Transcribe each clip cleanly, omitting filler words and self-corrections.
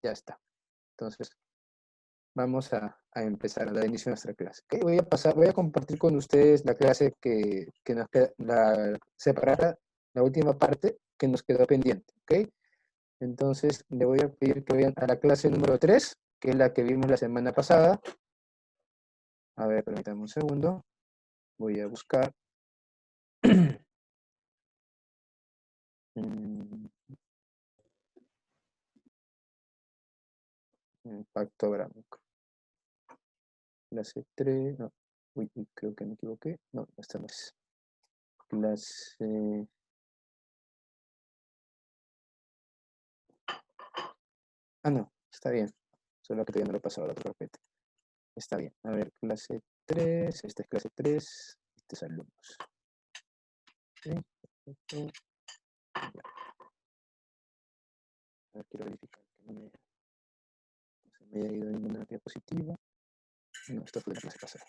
Ya está. Entonces, vamos a empezar a dar inicio a nuestra clase. ¿Ok? Voy a compartir con ustedes la clase que nos queda, separada, la última parte que nos quedó pendiente. ¿Ok? Entonces, le voy a pedir que vayan a la clase número 3, que es la que vimos la semana pasada. A ver, permítanme un segundo. Voy a buscar. Pactográfico. Clase 3, no. Uy, creo que me equivoqué. No, esta no es. Clase... Ah, no, está bien. Solo que todavía no lo he pasado la otra repete. Está bien. A ver, clase 3. Esta es clase 3. Este es alumnos. ¿Sí? Perfecto. Ya. A ver, quiero verificar que no se me haya ido ninguna diapositiva. No, esto fue la clase pasada.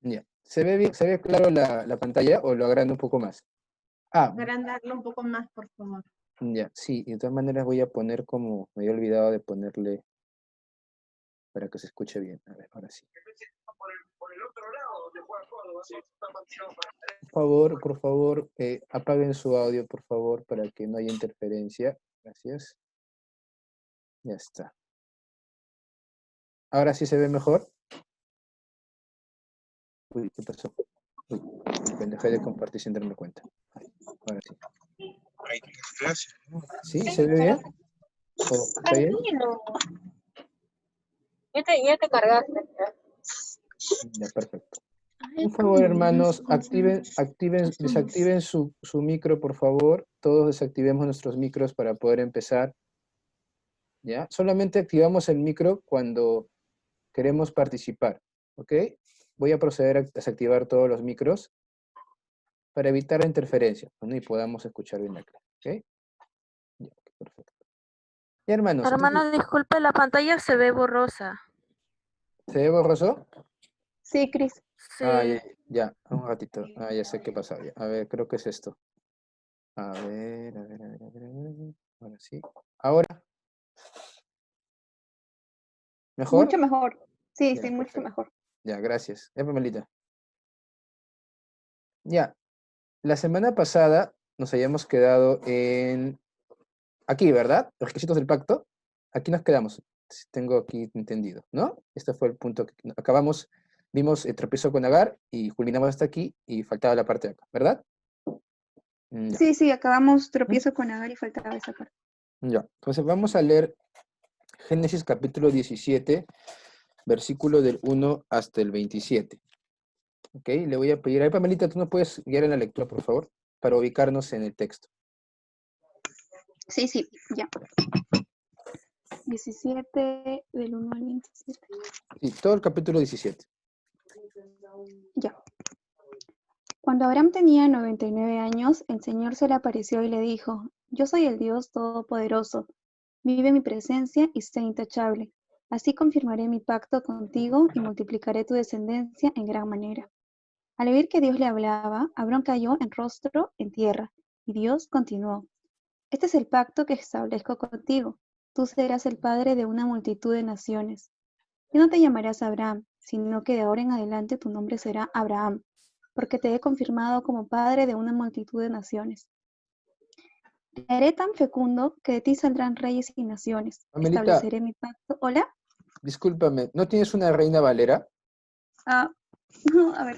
Ya. ¿Se ve bien? ¿Se ve claro la pantalla o lo agrando un poco más? Ah, Agrandarlo un poco más, por favor. ya, sí. De todas maneras voy a poner como... Me había olvidado de ponerle para que se escuche bien. A ver, ahora sí. Por favor, apaguen su audio, por favor, para que no haya interferencia. Gracias. Ya está. ¿Ahora sí se ve mejor? Uy, ¿qué pasó? Uy, dejé de compartir sin darme cuenta. Ahora sí. ¿Sí? ¿Se ve bien? ¿Está bien? Ya te cargaste. Ya, perfecto. Por favor, hermanos, desactiven su micro, por favor. Todos desactivemos nuestros micros para poder empezar. ¿Ya? Solamente activamos el micro cuando queremos participar. ¿Ok? Voy a proceder a desactivar todos los micros para evitar la interferencia, ¿no? Y podamos escuchar bien la clase. ¿Ok? Ya, perfecto. Ya, hermanos, Hermano, disculpe, la pantalla se ve borrosa. ¿se ve borroso? Sí, Cris. Sí. Ah, ya, un ratito. Ah, ya sé qué pasa. Ya. A ver, creo que es esto. A ver. Ahora sí. ¿Ahora? ¿Mejor? Mucho mejor. Sí, Ya, sí, mucho perfecto. mejor. Ya, gracias. Ya, Pamelita. Ya, la semana pasada nos habíamos quedado en... Aquí, ¿verdad? Los requisitos del pacto. Aquí nos quedamos. Tengo aquí entendido, ¿no? Este fue el punto que acabamos. Vimos el tropiezo con Agar y culminamos hasta aquí y faltaba la parte de acá, ¿verdad? Ya. Sí, sí, acabamos tropiezo con Agar y faltaba esa parte. Ya. Entonces vamos a leer Génesis capítulo 17, versículo del 1 hasta el 27. Ok, le voy a pedir. Ahí, Pamelita, tú nos puedes guiar en la lectura, por favor, para ubicarnos en el texto. Sí, sí, ya. 17 del 1 al 27. Sí, todo el capítulo 17. Ya. Cuando Abraham tenía 99 años, el Señor se le apareció y le dijo: Yo soy el Dios Todopoderoso. Vive en mi presencia y sé intachable. Así confirmaré mi pacto contigo y multiplicaré tu descendencia en gran manera. Al oír que Dios le hablaba, Abraham cayó en rostro en tierra, y Dios continuó: Este es el pacto que establezco contigo. Tú serás el padre de una multitud de naciones. Y no te llamarás Abraham, sino que de ahora en adelante tu nombre será Abraham, porque te he confirmado como padre de una multitud de naciones. Te haré tan fecundo que de ti saldrán reyes y naciones. Pamelita, Estableceré mi pacto. ¿Hola? discúlpame, ¿no tienes una Reina Valera? Ah, a ver,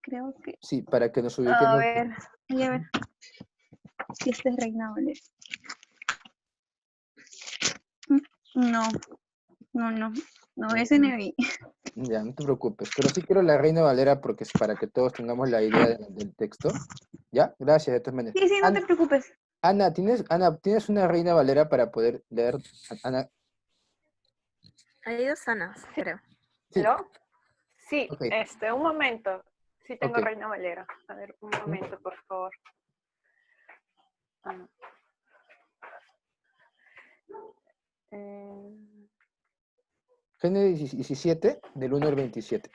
creo que... Sí, para que nos A ubiquemos. ver, a ver. Si este es Reina Valera. No, no, es NBI. Ya, no te preocupes, pero sí quiero la Reina Valera porque es para que todos tengamos la idea del texto. ¿Ya? Gracias, de todas maneras. Sí, no te preocupes. Ana, ¿tienes una Reina Valera para poder leer? Ana. Hay dos Anas, creo. Sí, ¿Aló? Sí, ok, un momento. Sí tengo ok. Reina Valera. A ver, un momento, por favor. Ah. Génesis 17, del 1 al 27.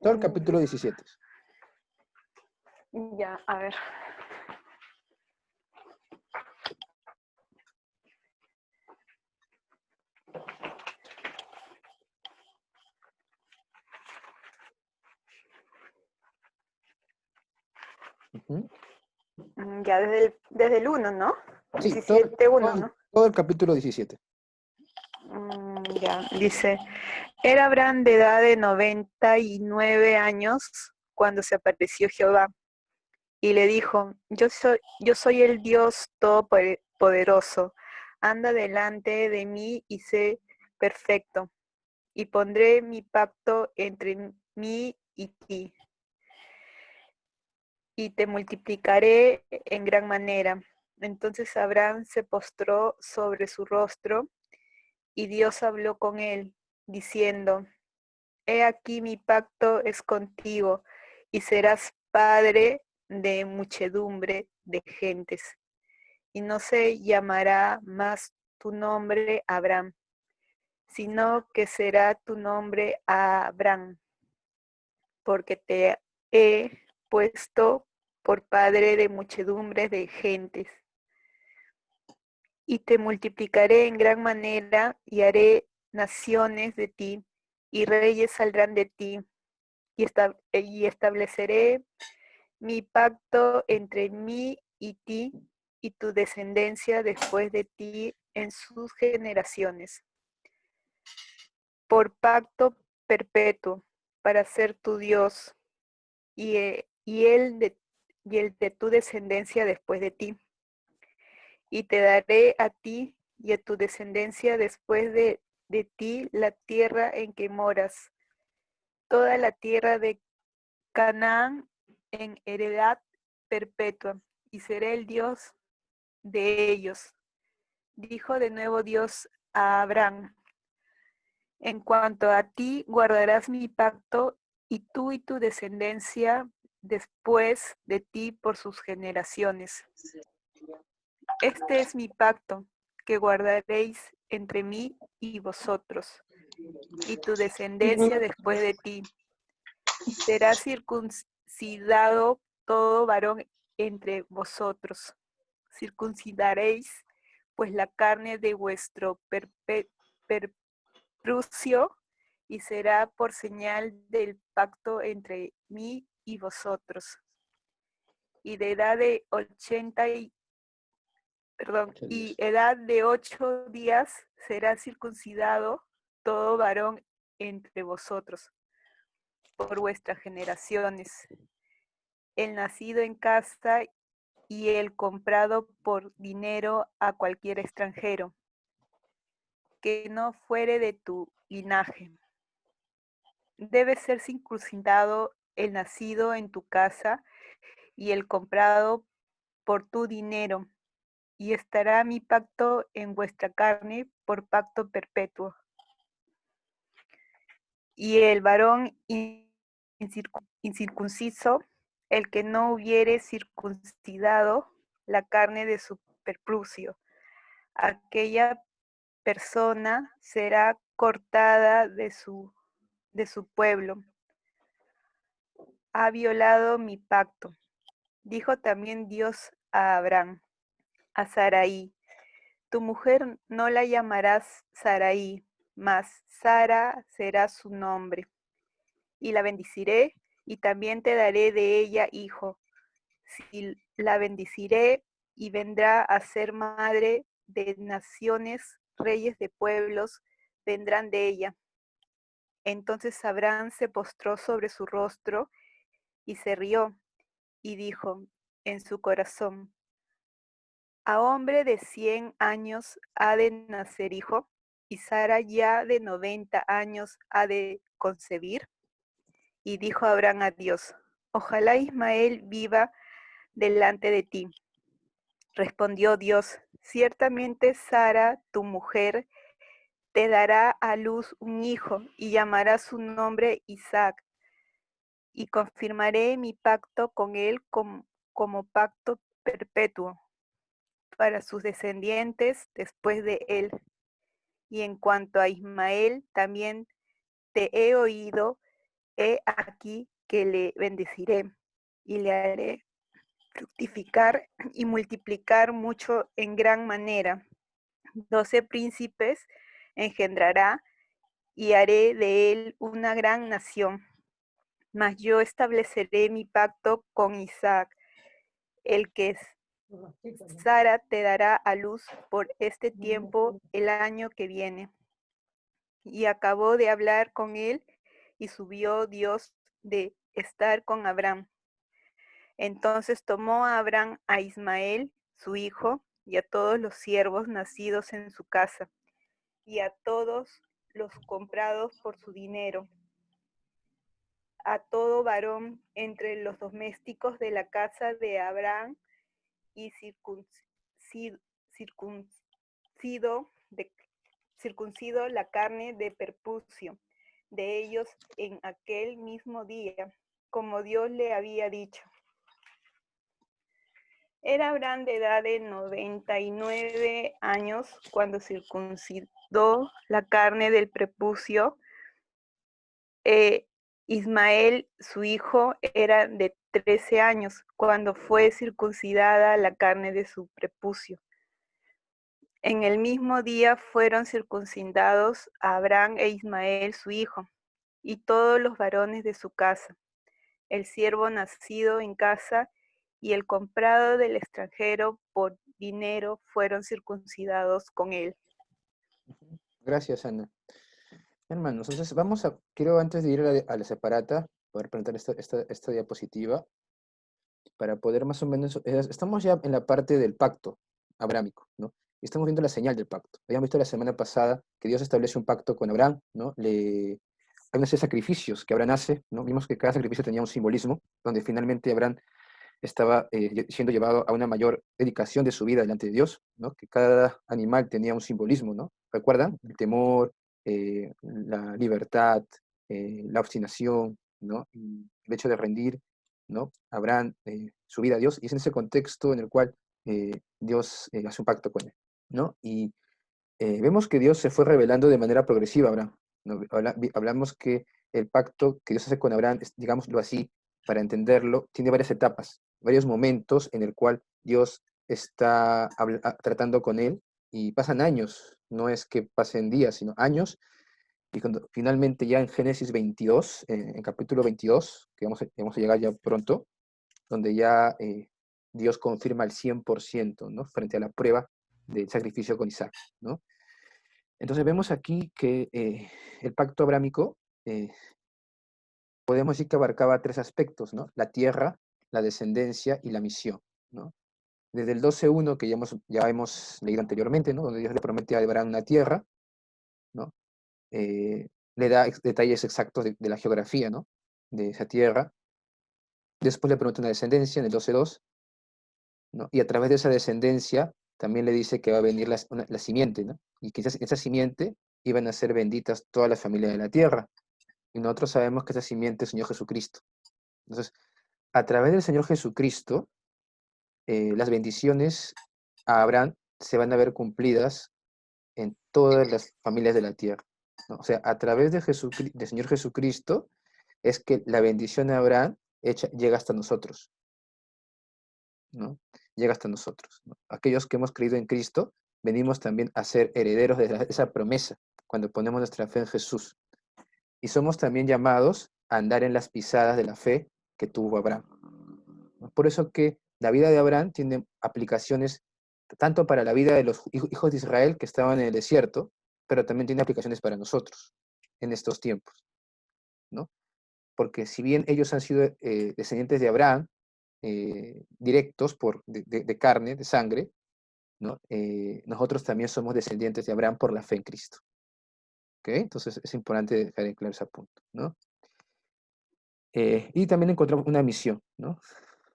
Todo el capítulo 17. Ya, a ver. Ujú. Ya, desde el 1, ¿no? Sí, 17:1, ¿no? todo el capítulo 17. Ya, dice, era Abraham de edad de 99 años cuando se apareció Jehová y le dijo, yo soy el Dios Todopoderoso, anda delante de mí y sé perfecto, y pondré mi pacto entre mí y ti, y te multiplicaré en gran manera. Entonces Abraham se postró sobre su rostro, y Dios habló con él, diciendo, He aquí mi pacto es contigo, y serás padre de muchedumbre de gentes, y no se llamará más tu nombre Abraham, sino que será tu nombre Abraham, porque te he puesto por padre de muchedumbres de gentes, y te multiplicaré en gran manera, y haré naciones de ti, y reyes saldrán de ti, y estableceré mi pacto entre mí y ti y tu descendencia después de ti en sus generaciones, por pacto perpetuo, para ser tu Dios y el de tu descendencia después de ti. Y te daré a ti y a tu descendencia después de ti la tierra en que moras, toda la tierra de Canaán en heredad perpetua, y seré el Dios de ellos. Dijo de nuevo Dios a Abraham, en cuanto a ti guardarás mi pacto, y tú y tu descendencia después de ti por sus generaciones. Este es mi pacto que guardaréis entre mí y vosotros, y tu descendencia después de ti. Será circuncidado todo varón entre vosotros. Circuncidaréis pues la carne de vuestro perprucio, y será por señal del pacto entre mí y vosotros. Y de edad de 8 días será circuncidado todo varón entre vosotros por vuestras generaciones, el nacido en casa y el comprado por dinero a cualquier extranjero, que no fuere de tu linaje. Debe ser circuncidado el nacido en tu casa y el comprado por tu dinero, y estará mi pacto en vuestra carne por pacto perpetuo. Y el varón incircunciso, el que no hubiere circuncidado la carne de su perprucio, aquella persona será cortada de su pueblo. Ha violado mi pacto. Dijo también Dios a Abraham, a Sarai, tu mujer no la llamarás Sarai, mas Sara será su nombre. Y la bendeciré, y también te daré de ella hijo. Si la bendeciré, y vendrá a ser madre de naciones, reyes de pueblos vendrán de ella. Entonces Abraham se postró sobre su rostro y se rió, y dijo en su corazón, ¿a hombre de 100 años ha de nacer hijo? ¿Y Sara ya de 90 años ha de concebir? Y dijo Abraham a Dios, ojalá Ismael viva delante de ti. Respondió Dios, ciertamente Sara, tu mujer, te dará a luz un hijo, y llamará su nombre Isaac, y confirmaré mi pacto con él como pacto perpetuo para sus descendientes después de él. Y en cuanto a Ismael, también te he oído, he aquí que le bendeciré y le haré fructificar y multiplicar mucho en gran manera. 12 príncipes engendrará y haré de él una gran nación. Mas yo estableceré mi pacto con Isaac, el que Sara te dará a luz por este tiempo el año que viene. Y acabó de hablar con él y subió Dios de estar con Abraham. Entonces tomó a Abraham a Ismael, su hijo, y a todos los siervos nacidos en su casa, y a todos los comprados por su dinero, a todo varón entre los domésticos de la casa de Abraham, y circuncido la carne de perpucio de ellos en aquel mismo día, como Dios le había dicho. Era Abraham de edad de 99 años cuando circuncidó la carne del prepucio. Ismael, su hijo, era de 13 años cuando fue circuncidada la carne de su prepucio. En el mismo día fueron circuncidados a Abraham e Ismael, su hijo, y todos los varones de su casa, el siervo nacido en casa y el comprado del extranjero por dinero fueron circuncidados con él. Gracias, Ana. Hermanos, entonces quiero antes de ir a la separata, poder presentar esta diapositiva, para poder más o menos, estamos ya en la parte del pacto abrámico, ¿no? Y estamos viendo la señal del pacto. Habíamos visto la semana pasada que Dios establece un pacto con Abraham, ¿no? Hay una serie de sacrificios que Abraham hace, ¿no? Vimos que cada sacrificio tenía un simbolismo, donde finalmente Abraham estaba siendo llevado a una mayor dedicación de su vida delante de Dios, ¿no? Que cada animal tenía un simbolismo, ¿no? ¿Recuerdan? El temor, la libertad, la obstinación, ¿no? Y el hecho de rendir, ¿no? Abraham su vida a Dios, y es en ese contexto en el cual Dios hace un pacto con él, ¿no? Y vemos que Dios se fue revelando de manera progresiva a Abraham, ¿no? Hablamos que el pacto que Dios hace con Abraham, digámoslo así, para entenderlo, tiene varias etapas, varios momentos en el cual Dios está tratando con él, y pasan años, no es que pasen días, sino años, y cuando finalmente ya en Génesis 22, en capítulo 22, que vamos a llegar ya pronto, donde ya Dios confirma al 100%, ¿no? Frente a la prueba del sacrificio con Isaac, ¿no? Entonces vemos aquí que el pacto abrámico, podemos decir que abarcaba tres aspectos, ¿no? La tierra, la descendencia y la misión, ¿no? Desde el 12:1 que ya hemos leído anteriormente, ¿no? Donde Dios le promete a Abraham una tierra, ¿no? Le da detalles exactos de la geografía, ¿no? De esa tierra. Después le promete una descendencia en el 12:2, ¿no? Y a través de esa descendencia también le dice que va a venir la simiente, ¿no? Y que esa simiente iban a ser benditas todas las familias de la tierra. Y nosotros sabemos que esa simiente es el Señor Jesucristo. Entonces, a través del Señor Jesucristo, las bendiciones a Abraham se van a ver cumplidas en todas las familias de la tierra, ¿no? O sea, a través del Señor Jesucristo es que la bendición a Abraham llega hasta nosotros, ¿no? Llega hasta nosotros, ¿no? Aquellos que hemos creído en Cristo, venimos también a ser herederos de esa promesa cuando ponemos nuestra fe en Jesús. Y somos también llamados a andar en las pisadas de la fe que tuvo Abraham. Por eso que la vida de Abraham tiene aplicaciones tanto para la vida de los hijos de Israel que estaban en el desierto, pero también tiene aplicaciones para nosotros en estos tiempos, ¿no? Porque si bien ellos han sido descendientes de Abraham, directos de carne, de sangre, ¿no? Nosotros también somos descendientes de Abraham por la fe en Cristo. ¿Ok? Entonces es importante dejar en claro ese punto, ¿no? Y también encontramos una misión, ¿no?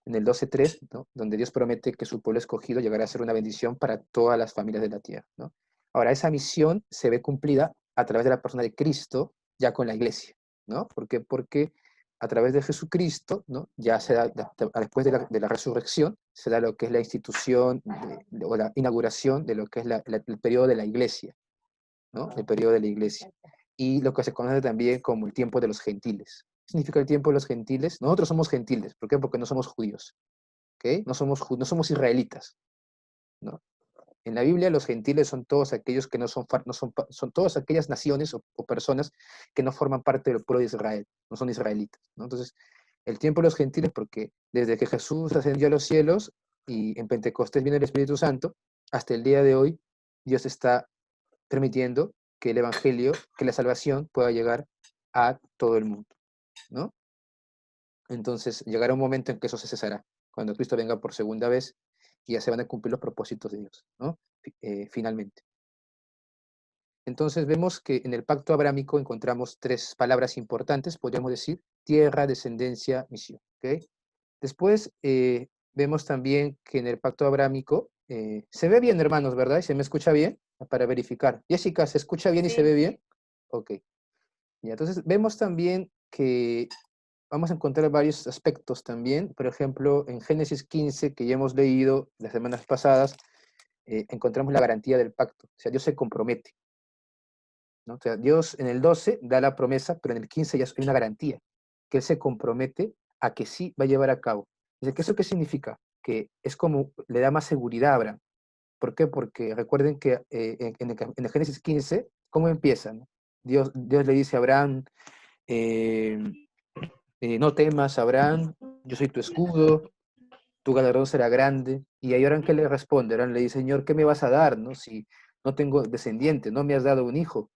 En el 12:3, ¿no? Donde Dios promete que su pueblo escogido llegará a ser una bendición para todas las familias de la tierra, ¿no? Ahora, esa misión se ve cumplida a través de la persona de Cristo, ya con la iglesia, ¿no? ¿Por qué? Porque a través de Jesucristo, ¿no? Ya se da, después de la resurrección, se da lo que es la institución o la inauguración de lo que es el periodo de la iglesia, ¿no? El periodo de la iglesia. Y lo que se conoce también como el tiempo de los gentiles, ¿Qué significa el tiempo de los gentiles? Nosotros somos gentiles. ¿Por qué? Porque no somos judíos. ¿Ok? No somos israelitas, ¿no? En la Biblia los gentiles son todos aquellos que son todas aquellas naciones o personas que no forman parte del pueblo de Israel, no son israelitas, ¿no? Entonces, el tiempo de los gentiles, porque desde que Jesús ascendió a los cielos y en Pentecostés viene el Espíritu Santo, hasta el día de hoy, Dios está permitiendo que el Evangelio, que la salvación pueda llegar a todo el mundo, ¿no? Entonces, llegará un momento en que eso se cesará, cuando Cristo venga por segunda vez y ya se van a cumplir los propósitos de Dios, ¿no? Finalmente. Entonces vemos que en el pacto abrámico encontramos tres palabras importantes, podríamos decir, tierra, descendencia, misión. ¿Okay? Después vemos también que en el pacto abrámico, se ve bien, hermanos, ¿verdad? ¿Y se me escucha bien? Para verificar. Jessica, ¿se escucha bien y se Sí, ve bien? Ok. Y entonces vemos también que vamos a encontrar varios aspectos también. Por ejemplo, en Génesis 15, que ya hemos leído las semanas pasadas, encontramos la garantía del pacto. O sea, Dios se compromete, ¿no? O sea, Dios en el 12 da la promesa, pero en el 15 ya hay una garantía, que Él se compromete a que sí va a llevar a cabo. Dice, ¿eso qué significa? Que es como le da más seguridad a Abraham. ¿Por qué? Porque recuerden que en el Génesis 15, ¿cómo empieza? ¿No? Dios le dice a Abraham, eh, no temas, Abraham, yo soy tu escudo, tu galardón será grande. Y ahí Abraham, ¿qué le responde? Abraham le dice, Señor, ¿qué me vas a dar? ¿No? Si no tengo descendiente, no me has dado un hijo,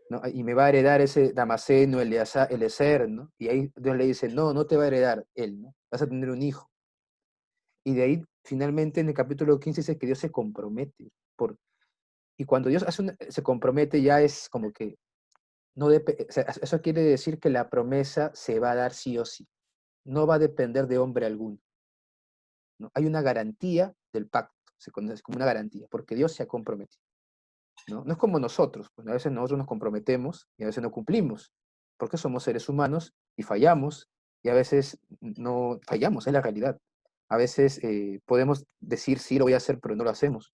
¿no? Y me va a heredar ese Damaseno, Eliezer, ¿no? Y ahí Dios le dice, no, no te va a heredar él, ¿no? Vas a tener un hijo. Y de ahí, finalmente, en el capítulo 15 dice que Dios se compromete. Y cuando Dios se compromete, ya es como que, o sea, eso quiere decir que la promesa se va a dar sí o sí. No va a depender de hombre alguno, ¿no? Hay una garantía del pacto, se conoce como una garantía, porque Dios se ha comprometido, ¿no? No es como nosotros, pues a veces nosotros nos comprometemos y a veces no cumplimos, porque somos seres humanos y fallamos, y a veces no fallamos, es la realidad. A veces podemos decir sí, lo voy a hacer, pero no lo hacemos,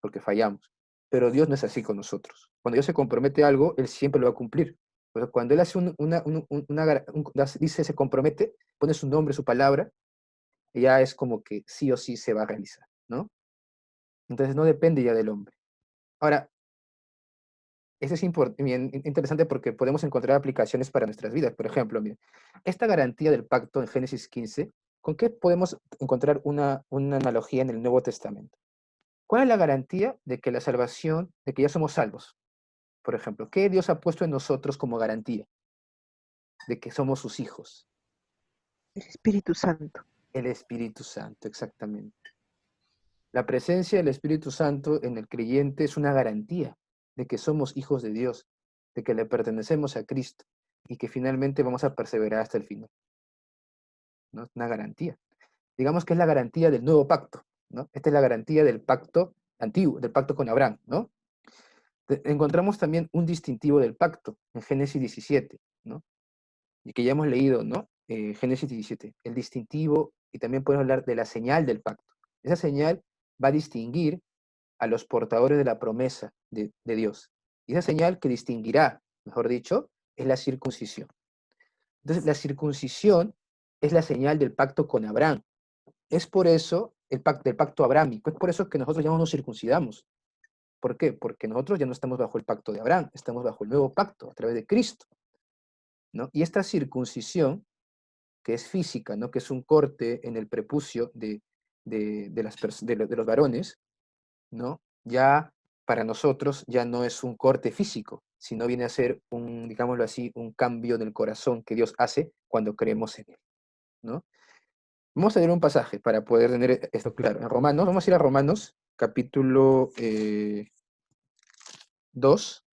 porque fallamos. Pero Dios no es así con nosotros. Cuando Dios se compromete a algo, Él siempre lo va a cumplir. Pero cuando Él hace dice, se compromete, pone su nombre, su palabra, ya es como que sí o sí se va a realizar, ¿no? Entonces no depende ya del hombre. Ahora, eso es bien interesante porque podemos encontrar aplicaciones para nuestras vidas. Por ejemplo, miren, esta garantía del pacto en Génesis 15, ¿con qué podemos encontrar una analogía en el Nuevo Testamento? ¿Cuál es la garantía de que la salvación, de que ya somos salvos? Por ejemplo, ¿qué Dios ha puesto en nosotros como garantía de que somos sus hijos? El Espíritu Santo. El Espíritu Santo, exactamente. La presencia del Espíritu Santo en el creyente es una garantía de que somos hijos de Dios, de que le pertenecemos a Cristo y que finalmente vamos a perseverar hasta el final, ¿no? Es una garantía. Digamos que es la garantía del nuevo pacto, ¿no? Esta es la garantía del pacto antiguo, del pacto con Abraham, ¿no? Encontramos también un distintivo del pacto en Génesis 17, ¿no? Y que ya hemos leído, ¿no? Génesis 17, el distintivo, y también podemos hablar de la señal del pacto. Esa señal va a distinguir a los portadores de la promesa de Dios. Y esa señal que distinguirá, mejor dicho, es la circuncisión. Entonces, la circuncisión es la señal del pacto con Abraham. Es por eso del pacto abrámico, es por eso que nosotros ya no nos circuncidamos. ¿Por qué? Porque nosotros ya no estamos bajo el pacto de Abraham, estamos bajo el nuevo pacto a través de Cristo, ¿no? Y esta circuncisión, que es física, ¿no? Que es un corte en el prepucio de los varones, ¿no? Ya para nosotros ya no es un corte físico, sino viene a ser un, digámoslo así, un cambio en el corazón que Dios hace cuando creemos en Él, ¿no? Vamos a leer un pasaje para poder tener esto claro. En Romanos, vamos a ir a Romanos, capítulo 2,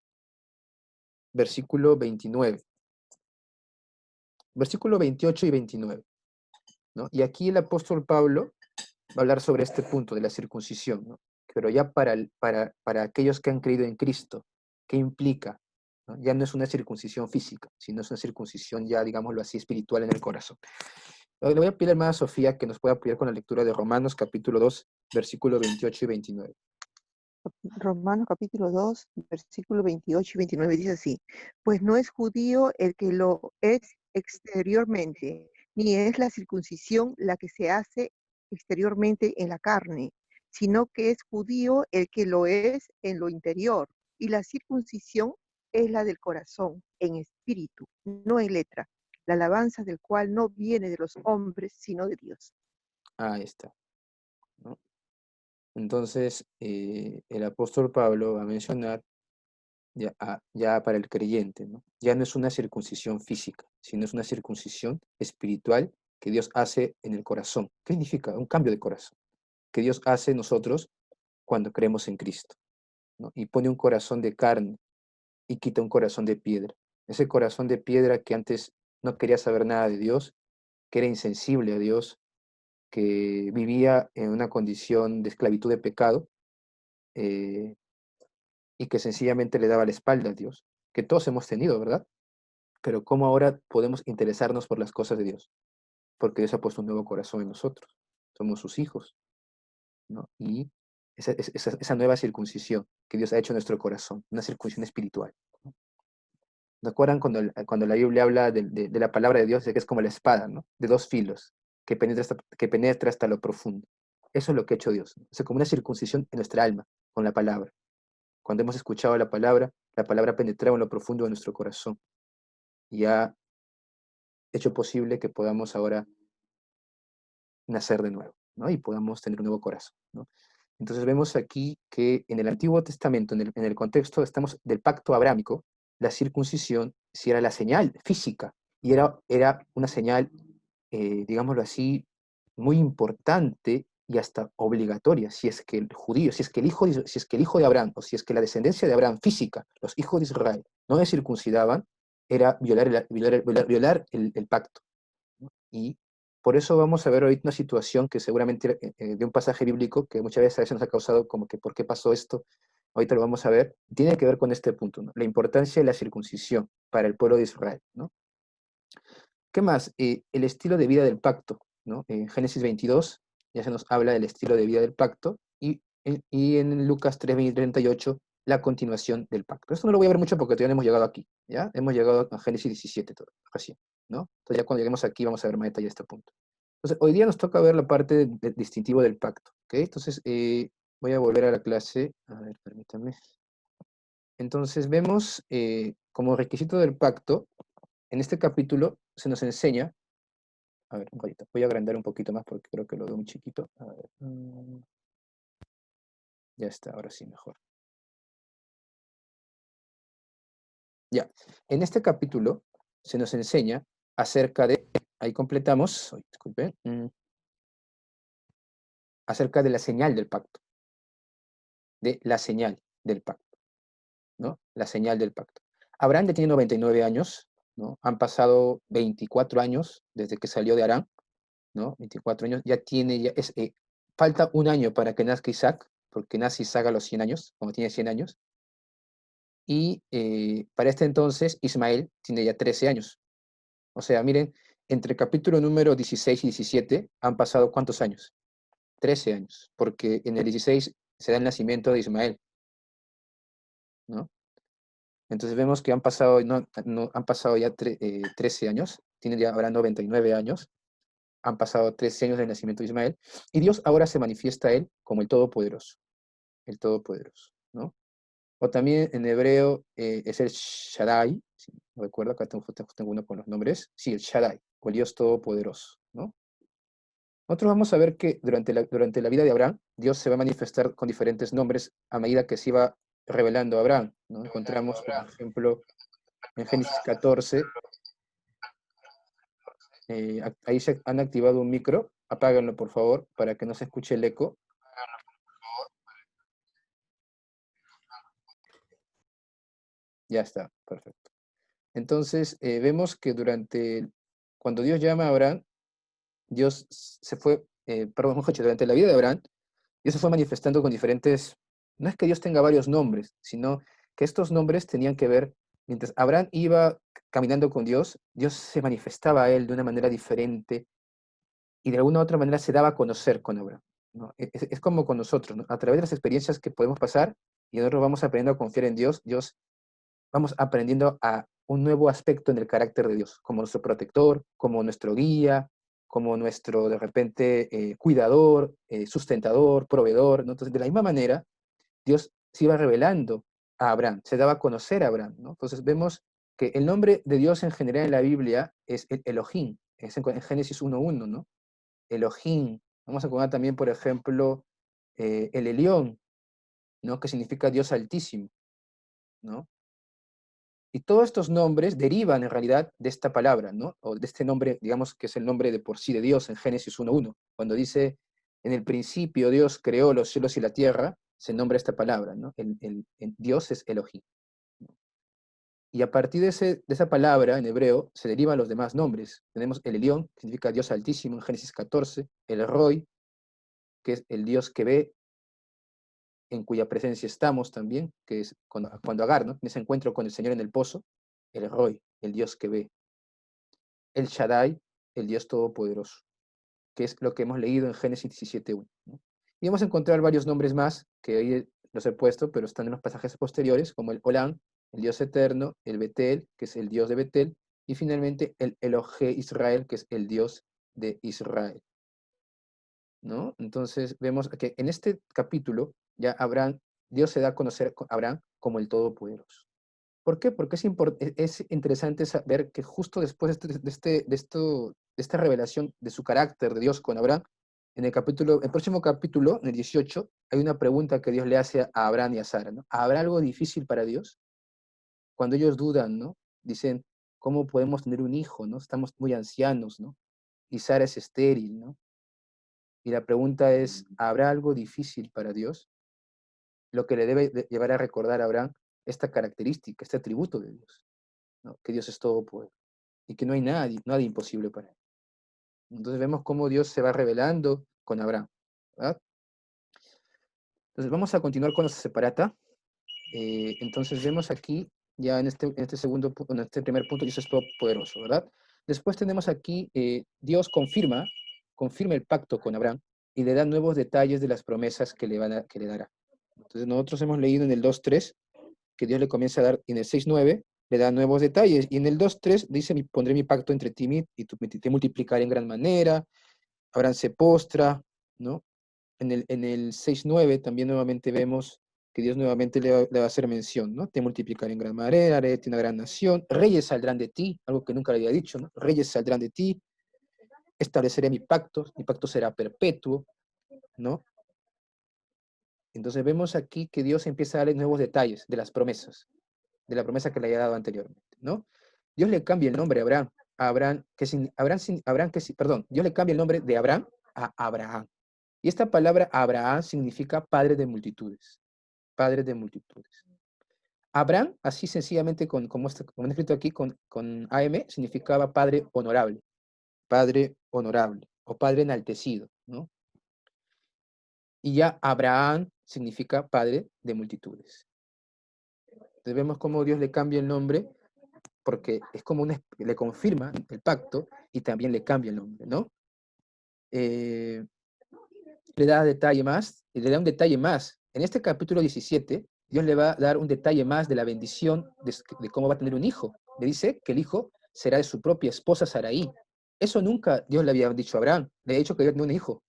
versículo 29. Versículo 28 y 29, ¿no? Y aquí el apóstol Pablo va a hablar sobre este punto de la circuncisión, ¿no? Pero ya para aquellos que han creído en Cristo, ¿qué implica? ¿No? Ya no es una circuncisión física, sino es una circuncisión ya, digámoslo así, espiritual en el corazón. Le voy a pedir a hermana Sofía que nos pueda apoyar con la lectura de Romanos capítulo 2, versículo 28 y 29. Romanos capítulo 2, versículo 28 y 29 dice así: pues no es judío el que lo es exteriormente, ni es la circuncisión la que se hace exteriormente en la carne, sino que es judío el que lo es en lo interior, y la circuncisión es la del corazón, en espíritu, no en letra, la alabanza del cual no viene de los hombres, sino de Dios. Ahí está, ¿no? Entonces, el apóstol Pablo va a mencionar ya para el creyente, ¿no? Ya no es una circuncisión física, sino es una circuncisión espiritual que Dios hace en el corazón. ¿Qué significa? Un cambio de corazón que Dios hace en nosotros cuando creemos en Cristo, ¿no? Y pone un corazón de carne y quita un corazón de piedra. Ese corazón de piedra que antes no quería saber nada de Dios, que era insensible a Dios, que vivía en una condición de esclavitud de pecado, eh, y que sencillamente le daba la espalda a Dios, que todos hemos tenido, ¿verdad? Pero ¿cómo ahora podemos interesarnos por las cosas de Dios? Porque Dios ha puesto un nuevo corazón en nosotros. Somos sus hijos, ¿no? Y esa nueva circuncisión que Dios ha hecho en nuestro corazón, una circuncisión espiritual, ¿no? ¿Recuerdan cuando la Biblia habla de la palabra de Dios, de que es como la espada, ¿no? De dos filos, que penetra hasta lo profundo? Eso es lo que ha hecho Dios, ¿no? O sea, como una circuncisión en nuestra alma, con la palabra. Cuando hemos escuchado la palabra ha penetrado en lo profundo de nuestro corazón y ha hecho posible que podamos ahora nacer de nuevo, ¿no? Y podamos tener un nuevo corazón, ¿no? Entonces vemos aquí que en el Antiguo Testamento, en el contexto estamos del pacto abrámico, la circuncisión sí era la señal física y era una señal, digámoslo así, muy importante y hasta obligatoria, si es que el judío, si es que el hijo de Abraham, o si es que la descendencia de Abraham física, los hijos de Israel, no se circuncidaban, era violar el pacto, ¿no? Y por eso vamos a ver ahorita una situación que seguramente de un pasaje bíblico que muchas veces nos ha causado como que ¿por qué pasó esto? Ahorita lo vamos a ver. Tiene que ver con este punto, ¿no? La importancia de la circuncisión para el pueblo de Israel, ¿no? ¿Qué más? El estilo de vida del pacto, ¿no? En Génesis 22 ya se nos habla del estilo de vida del pacto y en Lucas 3, 38 la continuación del pacto. Esto no lo voy a ver mucho porque todavía no hemos llegado aquí, ¿ya? Hemos llegado a Génesis 17 recién, ¿no? Entonces ya cuando lleguemos aquí vamos a ver más detalle de este punto. Entonces, hoy día nos toca ver la parte distintivo del pacto, ¿ok? Entonces, voy a volver a la clase. A ver, permítanme. Entonces, vemos como requisito del pacto, en este capítulo se nos enseña, a ver, un ratito, voy a agrandar un poquito más porque creo que lo veo muy chiquito. A ver, ya está, ahora sí, mejor. Ya, en este capítulo se nos enseña acerca de, ahí completamos, disculpen, acerca de la señal del pacto, de la señal del pacto, ¿no? La señal del pacto. Abraham ya tiene 99 años, ¿no? Han pasado 24 años desde que salió de Harán, ¿no? 24 años, falta un año para que nazca Isaac, porque nace Isaac a los 100 años, cuando tiene 100 años, y para este entonces Ismael tiene ya 13 años. O sea, miren, entre capítulo número 16 y 17 han pasado ¿cuántos años? 13 años, porque en el 16 se da el nacimiento de Ismael, ¿no? Entonces vemos que han pasado, han pasado ya 13 años, tiene ya ahora 99 años, han pasado 13 años del nacimiento de Ismael, y Dios ahora se manifiesta a él como el Todopoderoso, ¿no? O también en hebreo es el Shaddai, si no recuerdo, acá tengo uno con los nombres, sí, el Shaddai, o el Dios Todopoderoso, ¿no? Nosotros vamos a ver que durante la vida de Abraham, Dios se va a manifestar con diferentes nombres a medida que se iba revelando a Abraham, ¿no? Encontramos, por ejemplo, en Génesis 14, ahí se han activado un micro, apáganlo por favor, para que no se escuche el eco. Ya está, perfecto. Entonces, vemos que cuando Dios llama a Abraham, Dios se fue, perdón, mejor dicho, durante la vida de Abraham, Dios se fue manifestando con diferentes, no es que Dios tenga varios nombres, sino que estos nombres tenían que ver, mientras Abraham iba caminando con Dios, Dios se manifestaba a él de una manera diferente y de alguna u otra manera se daba a conocer con Abraham. ¿no? Es como con nosotros, ¿no? A través de las experiencias que podemos pasar y nosotros vamos aprendiendo a confiar en Dios, vamos aprendiendo a un nuevo aspecto en el carácter de Dios, como nuestro protector, como nuestro guía, como nuestro, de repente, cuidador, sustentador, proveedor, ¿no? Entonces, de la misma manera, Dios se iba revelando a Abraham, se daba a conocer a Abraham, ¿no? Entonces vemos que el nombre de Dios en general en la Biblia es el Elohim, es en Génesis 1:1, ¿no? Elohim. Vamos a encontrar también, por ejemplo, el Elión, ¿no? Que significa Dios altísimo, ¿no? Y todos estos nombres derivan en realidad de esta palabra, ¿no? O de este nombre, digamos que es el nombre de por sí de Dios en Génesis 1:1. Cuando dice, en el principio Dios creó los cielos y la tierra, se nombra esta palabra, ¿no? Dios es Elohim. Y a partir de esa palabra en hebreo se derivan los demás nombres. Tenemos el Elión, que significa Dios altísimo en Génesis 14, el Roy, que es el Dios que ve, en cuya presencia estamos también, que es cuando Agar, ¿no? En ese encuentro con el Señor en el pozo, el Roy, el Dios que ve. El Shaddai, el Dios Todopoderoso, que es lo que hemos leído en Génesis 17:1, ¿no? Y vamos a encontrar varios nombres más, que ahí los he puesto, pero están en los pasajes posteriores, como el Olán, el Dios eterno, el Betel, que es el Dios de Betel, y finalmente el Elohe Israel, que es el Dios de Israel, ¿no? Entonces vemos que en este capítulo ya Dios se da a conocer a Abraham como el Todopoderoso. ¿Por qué? Porque es interesante saber que justo después de esta revelación de su carácter de Dios con Abraham, el próximo capítulo, en el 18, hay una pregunta que Dios le hace a Abraham y a Sara, ¿no? ¿Habrá algo difícil para Dios? Cuando ellos dudan, ¿no? Dicen, ¿cómo podemos tener un hijo, no? Estamos muy ancianos, ¿no? Y Sara es estéril, ¿no? Y la pregunta es, ¿habrá algo difícil para Dios? Lo que le debe llevar a recordar a Abraham esta característica, este atributo de Dios, ¿no? Que Dios es todopoderoso y que no hay nada imposible para él. Entonces vemos cómo Dios se va revelando con Abraham, ¿verdad? Entonces vamos a continuar con la separata. Entonces vemos aquí, ya en en este primer punto, Dios es todopoderoso, ¿verdad? Después tenemos aquí, Dios confirma el pacto con Abraham y le da nuevos detalles de las promesas que le dará. Entonces nosotros hemos leído en el 2:3 que Dios le comienza a dar, y en el 6:9 le da nuevos detalles, y en el 2:3 dice, pondré mi pacto entre ti y te multiplicaré en gran manera, Abraham se postra, ¿no? En el 6:9 también nuevamente vemos que Dios nuevamente le va a hacer mención, ¿no? Te multiplicaré en gran manera, haré de ti una gran nación, reyes saldrán de ti, algo que nunca le había dicho, ¿no? Reyes saldrán de ti, estableceré mi pacto será perpetuo, ¿no? Entonces vemos aquí que Dios empieza a darle nuevos detalles de las promesas, de la promesa que le había dado anteriormente, ¿no? Dios le cambia el nombre a Abraham, Dios le cambia el nombre de Abraham a Abraham. Y esta palabra Abraham significa padre de multitudes, padre de multitudes. Abraham, así sencillamente, como está escrito aquí con AM, significaba padre honorable o padre enaltecido, ¿no? Y ya Abraham significa padre de multitudes. Entonces vemos cómo Dios le cambia el nombre, porque es como le confirma el pacto y también le cambia el nombre, ¿no? Le da un detalle más. En este capítulo 17, Dios le va a dar un detalle más de la bendición de cómo va a tener un hijo. Le dice que el hijo será de su propia esposa Saraí. Eso nunca Dios le había dicho a Abraham. Le ha dicho que iba a tener un hijo,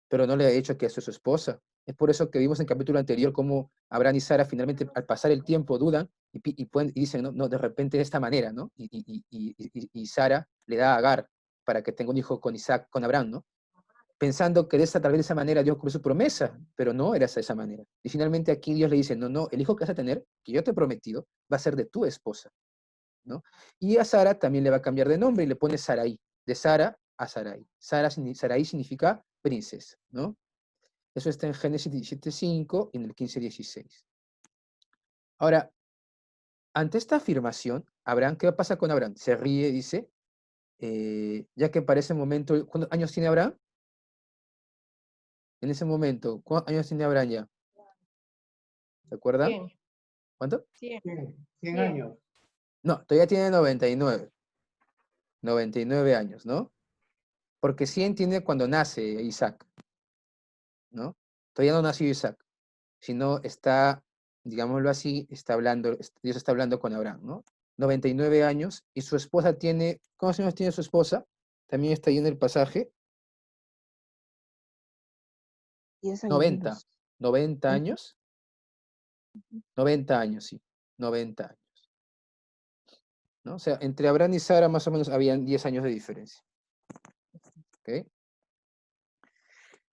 pero no le ha dicho que es su esposa. Es por eso que vimos en el capítulo anterior cómo Abraham y Sara finalmente al pasar el tiempo dudan y dicen, no, de repente de esta manera, ¿no? Y Sara le da a Agar para que tenga un hijo con Abraham, ¿no? Pensando que tal vez de esa manera Dios cumplió su promesa, pero no era de esa manera. Y finalmente aquí Dios le dice, no, el hijo que vas a tener, que yo te he prometido, va a ser de tu esposa, ¿no? Y a Sara también le va a cambiar de nombre y le pone Sarai, de Sara a Sarai. Sarai significa princesa, ¿no? Eso está en Génesis 17:5 y en el 15:16. Ahora, ante esta afirmación, Abraham, ¿qué pasa con Abraham? Se ríe, dice, ya que para ese momento, ¿cuántos años tiene Abraham? En ese momento, ¿cuántos años tiene Abraham ya? ¿Se acuerdan? 100, ¿Cuánto? 100, 100 años. No, todavía tiene 99. 99 años, ¿no? Porque 100 tiene cuando nace Isaac. ¿no? Todavía no nació Isaac, sino está, digámoslo así, Dios está hablando con Abraham, ¿no? 99 años, y su esposa tiene, ¿cuántos años tiene su esposa? También está ahí en el pasaje, 10 años 90, menos. 90 Ujú. años, 90 años, sí, 90 años, ¿no? O sea, entre Abraham y Sara más o menos habían 10 años de diferencia, ¿ok?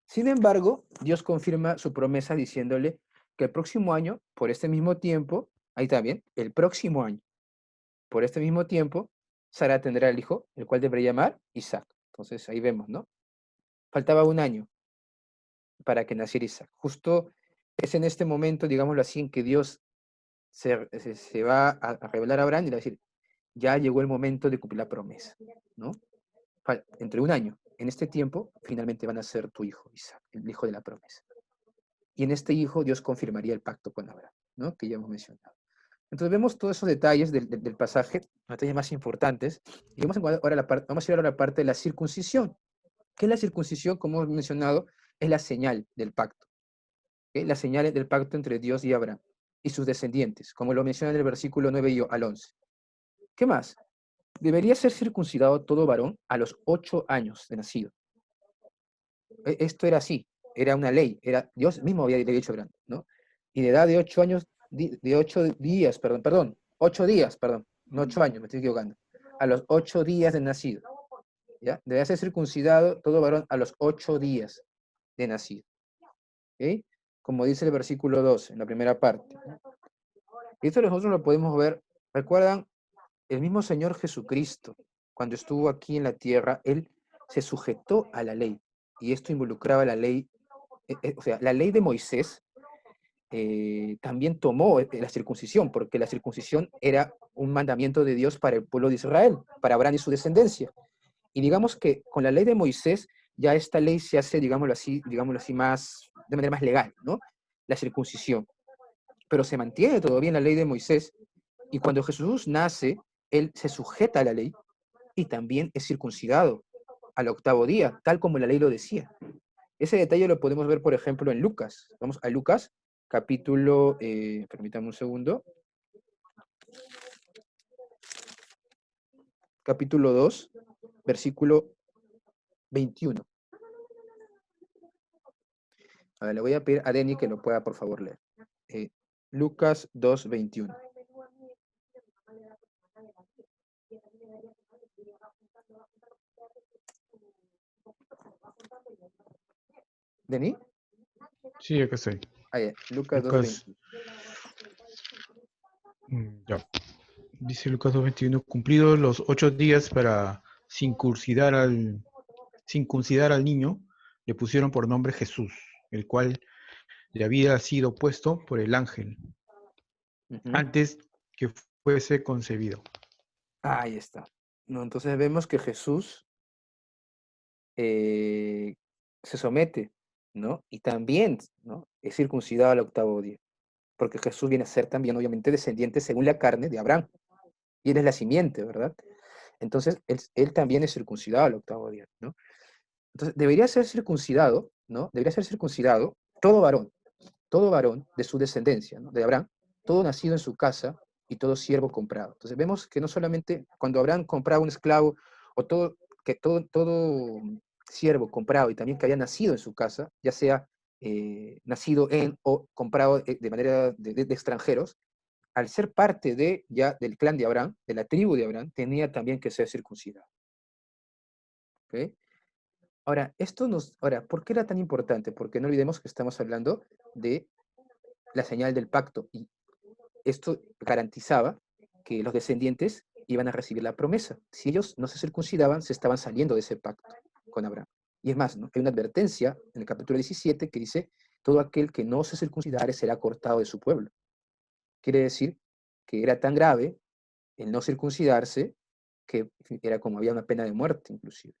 Sin embargo, Dios confirma su promesa diciéndole que el próximo año, por este mismo tiempo, ahí está bien, el próximo año, por este mismo tiempo, Sara tendrá el hijo, el cual debería llamar Isaac. Entonces ahí vemos, ¿no? Faltaba un año para que naciera Isaac. Justo es en este momento, digámoslo así, en que Dios se va a revelar a Abraham y le va a decir, ya llegó el momento de cumplir la promesa, ¿no? Entre un año, en este tiempo, finalmente van a ser tu hijo, Isaac, el hijo de la promesa. Y en este hijo Dios confirmaría el pacto con Abraham, ¿no? Que ya hemos mencionado. Entonces vemos todos esos detalles del pasaje, los detalles más importantes, y vamos a, vamos a ir ahora a la parte de la circuncisión. ¿Qué es la circuncisión? Como hemos mencionado, es la señal del pacto. ¿Ok? La señal del pacto entre Dios y Abraham y sus descendientes, como lo menciona en el versículo 9 al 11. ¿Qué más? Debería ser circuncidado todo varón a los 8 años de nacido. Esto era así, era una ley, Dios mismo había dicho a Abraham, ¿no? Y de edad de 8 años, de 8 días, perdón, 8 días, perdón, no 8 años, me estoy equivocando, a los 8 días de nacido, ¿ya? Debe ser circuncidado todo varón a los 8 días de nacido, ¿ok? Como dice el versículo 12, en la primera parte. Y esto nosotros lo podemos ver, recuerdan, el mismo Señor Jesucristo, cuando estuvo aquí en la tierra, Él se sujetó a la ley, y esto involucraba la ley, o sea, la ley de Moisés también tomó la circuncisión, porque la circuncisión era un mandamiento de Dios para el pueblo de Israel, para Abraham y su descendencia. Y digamos que con la ley de Moisés, ya esta ley se hace, digámoslo así, de manera más legal, ¿no? La circuncisión. Pero se mantiene todavía en la ley de Moisés, y cuando Jesús nace, Él se sujeta a la ley y también es circuncidado al 8º día, tal como la ley lo decía. Ese detalle lo podemos ver, por ejemplo, en Lucas. Vamos a Lucas, capítulo, permítame un segundo, capítulo 2, versículo 21. A ver, le voy a pedir a Denny que lo pueda, por favor, leer. Lucas 2, 21. ¿Denny? Sí, acá estoy. Lucas 2, Lucas, 21. ya. Dice Lucas 2:21, cumplidos los 8 días para circuncidar al niño, le pusieron por nombre Jesús, el cual le había sido puesto por el ángel antes que fuese concebido. Ahí está. No, entonces vemos que Jesús se somete, ¿no? Y también, ¿no? Es circuncidado al 8º día, porque Jesús viene a ser también, obviamente, descendiente según la carne de Abraham, y él es la simiente, ¿verdad? Entonces, él también es circuncidado al 8º día, ¿no? Entonces, debería ser circuncidado, ¿no? Debería ser circuncidado todo varón de su descendencia, ¿no? De Abraham, todo nacido en su casa y todo siervo comprado. Entonces, vemos que no solamente cuando Abraham compraba un esclavo, o todo siervo comprado y también que haya nacido en su casa, ya sea nacido en o comprado de manera de extranjeros, al ser parte del clan de Abraham, de la tribu de Abraham, tenía también que ser circuncidado. ¿Ok? Ahora, ¿por qué era tan importante? Porque no olvidemos que estamos hablando de la señal del pacto, y esto garantizaba que los descendientes iban a recibir la promesa. Si ellos no se circuncidaban, se estaban saliendo de ese pacto con Abraham. Y es más, ¿no? Hay una advertencia en el capítulo 17 que dice, todo aquel que no se circuncidare será cortado de su pueblo. Quiere decir que era tan grave el no circuncidarse que era como había una pena de muerte inclusive.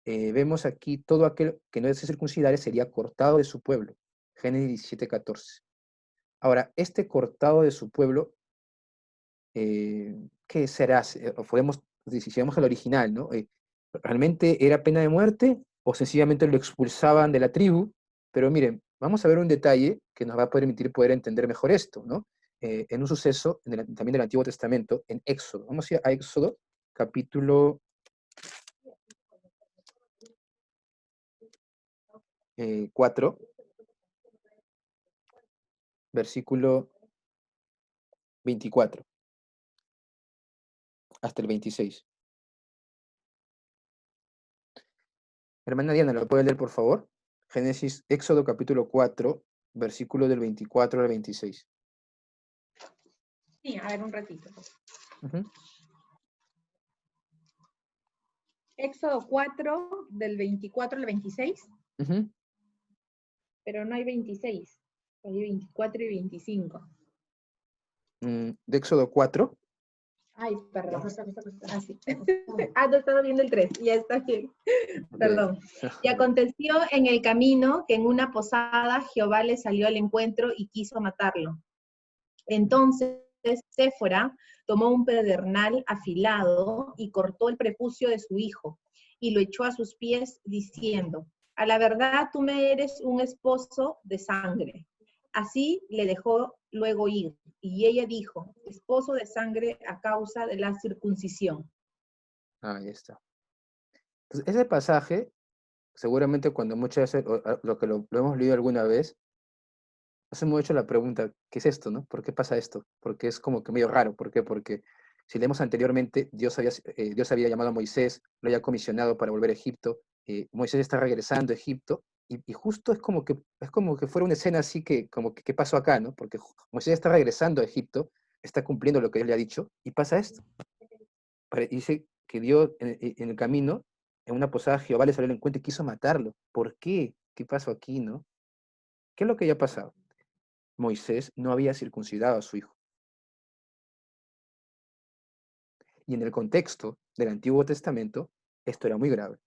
Vemos aquí todo aquel que no se circuncidare sería cortado de su pueblo. Génesis 17, 14. Ahora, este cortado de su pueblo, ¿qué será? O podemos, si vamos al original, ¿no? ¿Realmente era pena de muerte o sencillamente lo expulsaban de la tribu Pero miren, vamos a ver un detalle que nos va a permitir poder entender mejor esto, ¿no? En un suceso también del Antiguo Testamento, en Éxodo. Vamos a ir a Éxodo, capítulo 4, versículo 24, hasta el 26. Hermana Diana, ¿lo puede leer, por favor? Éxodo capítulo 4, versículo del 24 al 26. Sí, a ver un ratito. Ujú. Éxodo 4, del 24 al 26, Ujú. pero no hay 26, hay 24 y 25. De Éxodo 4. Ay, perdón. Ah, sí. No estaba viendo el 3, ya está bien. Perdón. Y aconteció en el camino que en una posada Jehová le salió al encuentro y quiso matarlo. Entonces Séfora tomó un pedernal afilado y cortó el prepucio de su hijo y lo echó a sus pies diciendo, a la verdad tú me eres un esposo de sangre. Así le dejó luego ir. Y ella dijo, esposo de sangre a causa de la circuncisión. Ahí está. Entonces, ese pasaje, seguramente cuando muchas veces, lo que lo hemos leído alguna vez, nos hemos hecho la pregunta, ¿qué es esto, no? ¿Por qué pasa esto? Porque es como que medio raro. ¿Por qué? Porque si leemos anteriormente, Dios había llamado a Moisés, lo había comisionado para volver a Egipto, Moisés está regresando a Egipto, y justo es como que fuera una escena así que, como que, ¿qué pasó acá, no? Porque Moisés está regresando a Egipto, está cumpliendo lo que Dios le ha dicho, y pasa esto. Dice que Dios en el camino, en una posada, Jehová le salió al encuentro y quiso matarlo. ¿Por qué? ¿Qué pasó aquí, no? ¿Qué es lo que había pasado? Moisés no había circuncidado a su hijo. Y en el contexto del Antiguo Testamento, esto era muy grave.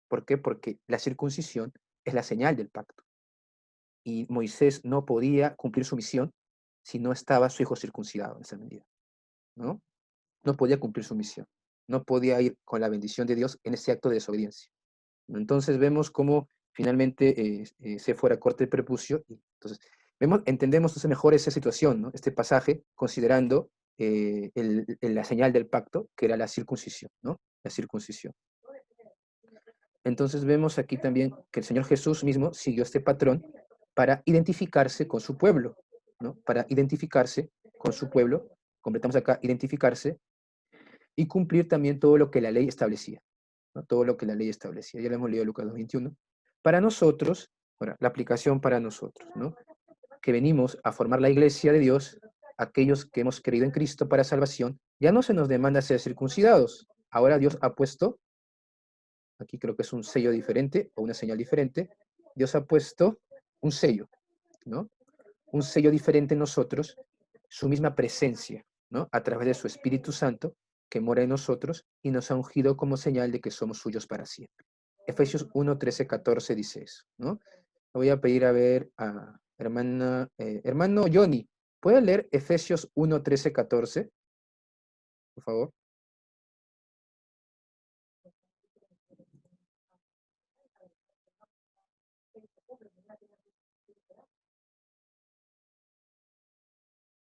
¿Por qué? Porque la circuncisión es la señal del pacto. Y Moisés no podía cumplir su misión si no estaba su hijo circuncidado en esa medida, ¿no? No podía cumplir su misión. No podía ir con la bendición de Dios en ese acto de desobediencia. Entonces vemos cómo finalmente Séfora corta el prepucio. Y entonces, entendemos entonces mejor esa situación, ¿no? Este pasaje, considerando la señal del pacto, que era la circuncisión, ¿no? La circuncisión. Entonces vemos aquí también que el Señor Jesús mismo siguió este patrón para identificarse con su pueblo, ¿no? Para identificarse con su pueblo, completamos acá, identificarse y cumplir también todo lo que la ley establecía, ¿no? Todo lo que la ley establecía. Ya lo hemos leído Lucas 2:21. Para nosotros, ahora, la aplicación para nosotros, ¿no? Que venimos a formar la iglesia de Dios, aquellos que hemos creído en Cristo para salvación, ya no se nos demanda ser circuncidados. Ahora Dios ha puesto, aquí creo que es un sello diferente o una señal diferente, Dios ha puesto un sello, ¿no? Un sello diferente en nosotros, su misma presencia, ¿no? A través de su Espíritu Santo, que mora en nosotros y nos ha ungido como señal de que somos suyos para siempre. Efesios 1, 13, 14 dice eso, ¿no? Voy a pedir a ver a hermano Johnny, ¿puede leer Efesios 1, 13, 14? Por favor.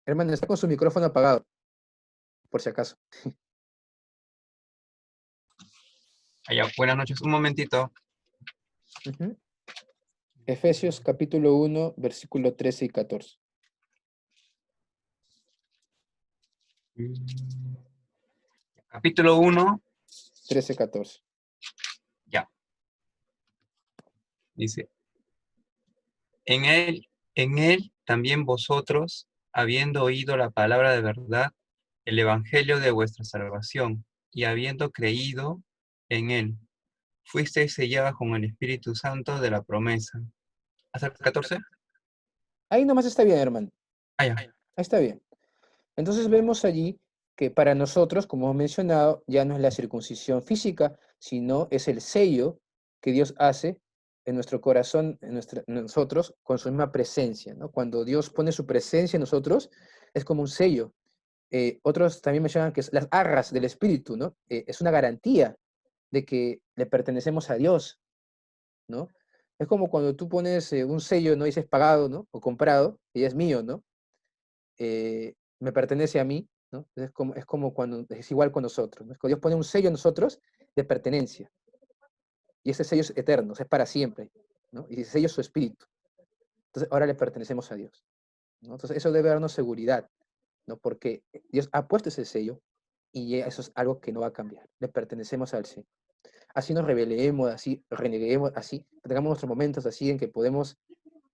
Hermano, está con su micrófono apagado, por si acaso. Allá, buenas noches, un momentito. Uh-huh. Efesios capítulo 1, versículo 13 y 14. Capítulo 1, 13, 14. ya. Dice, en él también vosotros, habiendo oído la palabra de verdad, el evangelio de vuestra salvación, y habiendo creído en él, fuisteis sellados con el Espíritu Santo de la promesa. ¿Hasta el 14? Ahí nomás está bien, hermano. Ya. Ahí está bien. Entonces vemos allí que para nosotros, como hemos mencionado, ya no es la circuncisión física, sino es el sello que Dios hace en nuestro corazón, en nosotros, con su misma presencia, ¿no? Cuando Dios pone su presencia en nosotros, es como un sello. Otros también mencionan que es las arras del Espíritu, ¿no? Es una garantía de que le pertenecemos a Dios, ¿no? Es como cuando tú pones un sello, ¿no? Dices pagado, ¿no? O comprado, y es mío, ¿no? Me pertenece a mí, ¿no? Es como cuando, es igual con nosotros, ¿no? Cuando Dios pone un sello en nosotros de pertenencia. Y ese sello es eterno, es para siempre, ¿no? Y ese sello es su espíritu. Entonces, ahora le pertenecemos a Dios, ¿no? Entonces, eso debe darnos seguridad, ¿no? Porque Dios ha puesto ese sello y eso es algo que no va a cambiar. Le pertenecemos al Señor. Así nos rebelemos, así reneguemos, así tengamos nuestros momentos así en que podemos,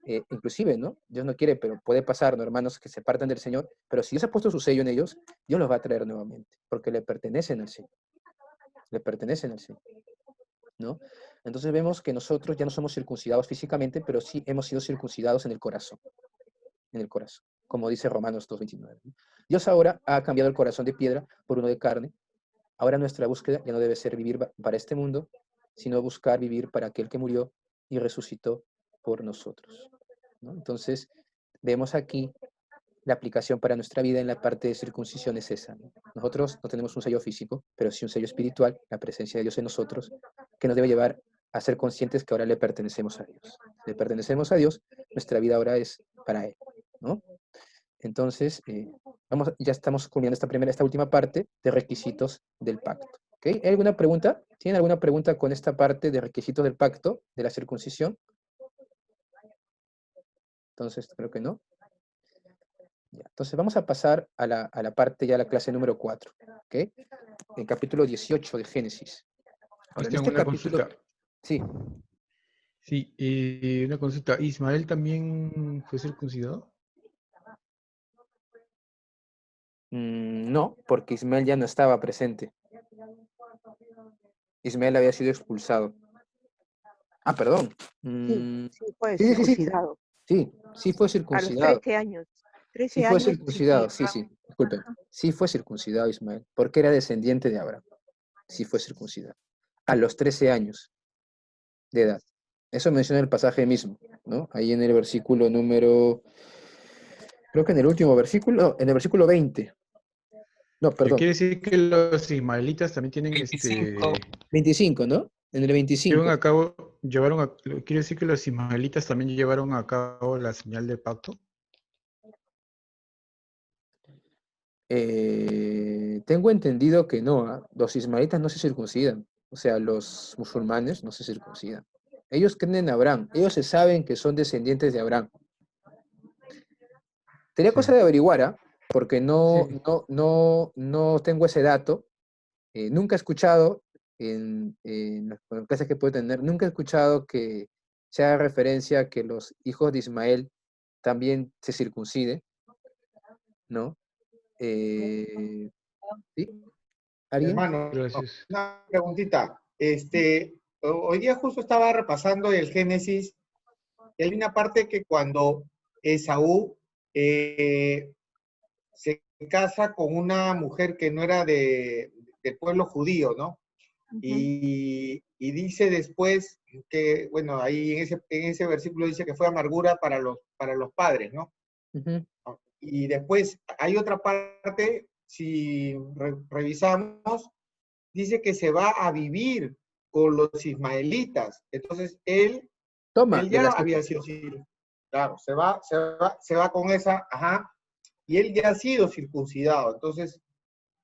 inclusive, ¿no? Dios no quiere, pero puede pasar, ¿no, hermanos, que se partan del Señor, pero si Dios ha puesto su sello en ellos, Dios los va a traer nuevamente, porque le pertenecen al Señor. Le pertenecen al Señor, ¿no? Entonces vemos que nosotros ya no somos circuncidados físicamente, pero sí hemos sido circuncidados en el corazón, como dice Romanos 2:29. ¿No? Dios ahora ha cambiado el corazón de piedra por uno de carne. Ahora nuestra búsqueda ya no debe ser vivir para este mundo, sino buscar vivir para aquel que murió y resucitó por nosotros, ¿no? Entonces, vemos aquí la aplicación para nuestra vida en la parte de circuncisión es esa, ¿no? Nosotros no tenemos un sello físico, pero sí un sello espiritual, la presencia de Dios en nosotros, que nos debe llevar a ser conscientes que ahora le pertenecemos a Dios. Le pertenecemos a Dios, nuestra vida ahora es para Él, ¿no? Entonces, ya estamos culminando esta última parte de requisitos del pacto. ¿Okay? ¿Hay alguna pregunta? ¿Tienen alguna pregunta con esta parte de requisitos del pacto, de la circuncisión? Entonces, creo que no. Ya, entonces, vamos a pasar a la parte ya, la clase número 4. ¿Okay? El capítulo 18 de Génesis. Ahora, en Cristian, este una capítulo... consulta. Sí. Sí, una consulta. ¿Ismael también fue circuncidado? No, porque Ismael ya no estaba presente. Ismael había sido expulsado. Ah, perdón. Sí, sí fue Sí, sí, sí. circuncidado. Sí fue A los circuncidado. 13 años. Sí 13 fue años circuncidado, sí, Abraham. disculpen. Sí fue circuncidado Ismael, porque era descendiente de Abraham. Sí fue circuncidado. A los 13 años de edad. Eso menciona el pasaje mismo, ¿no? Ahí en el versículo número, creo que en el último versículo, no, en el versículo 20. No, perdón. Quiere decir que los ismaelitas también tienen 25. 25, ¿no? En el 25. quiere decir que los ismaelitas también llevaron a cabo la señal del pacto. Tengo entendido que no, ¿ah? Los ismaelitas no se circuncidan, o sea, los musulmanes no se circuncidan. Ellos creen en Abraham, ellos se saben que son descendientes de Abraham. Sería cosa de averiguar, ¿ah? Porque no tengo ese dato. Nunca he escuchado, en las clases que puedo tener, nunca he escuchado que se haga referencia a que los hijos de Ismael también se circunciden, ¿no? ¿Sí? ¿Alguien? Hermano, Gracias. una preguntita. Hoy día justo estaba repasando el Génesis y hay una parte que cuando Esaú se casa con una mujer que no era del pueblo judío, ¿no? Y dice después que, bueno, ahí en ese versículo dice que fue amargura para los padres, ¿no? Y después hay otra parte, si revisamos, dice que se va a vivir con los ismaelitas. Entonces, él ya había sido circuncidado. Claro, se va con esa, ajá, y él ya ha sido circuncidado. Entonces,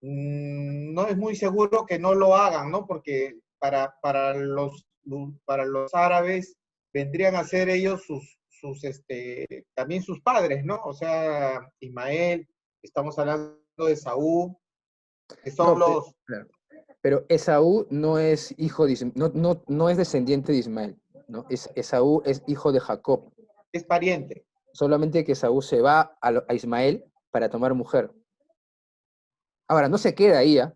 no es muy seguro que no lo hagan, ¿no? Porque para los árabes vendrían a ser ellos también sus padres, ¿no? O sea, Ismael, estamos hablando de Saúl, que son los... Claro. Pero Esaú no es hijo de no es descendiente de Ismael, ¿no? Esaú es hijo de Jacob. Es pariente. Solamente que Esaú se va a Ismael para tomar mujer. Ahora, no se queda ahí, ¿eh?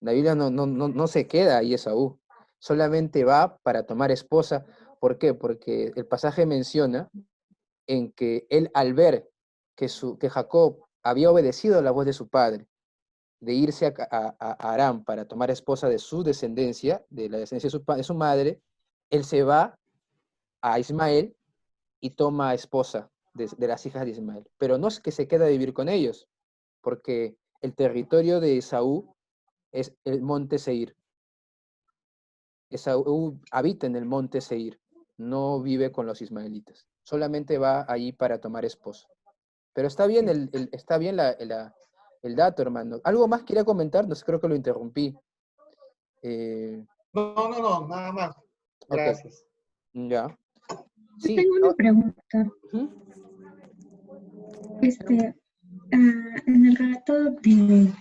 La Biblia no se queda ahí Esaú. Solamente va para tomar esposa. ¿Por qué? Porque el pasaje menciona en que él, al ver que Jacob había obedecido la voz de su padre, de irse a Aram para tomar esposa de su descendencia, de la descendencia de su madre, él se va a Ismael y toma esposa de las hijas de Ismael. Pero no es que se queda a vivir con ellos, porque el territorio de Esaú es el monte Seir. Esaú habita en el monte Seir. no vive con los ismaelitas. Solamente va allí para tomar esposo. Pero está bien, está bien el dato, hermano. ¿Algo más quería comentar? No sé, creo que lo interrumpí. No, nada más. Gracias. Okay. Ya. Yo Sí. tengo una pregunta. En el relato de...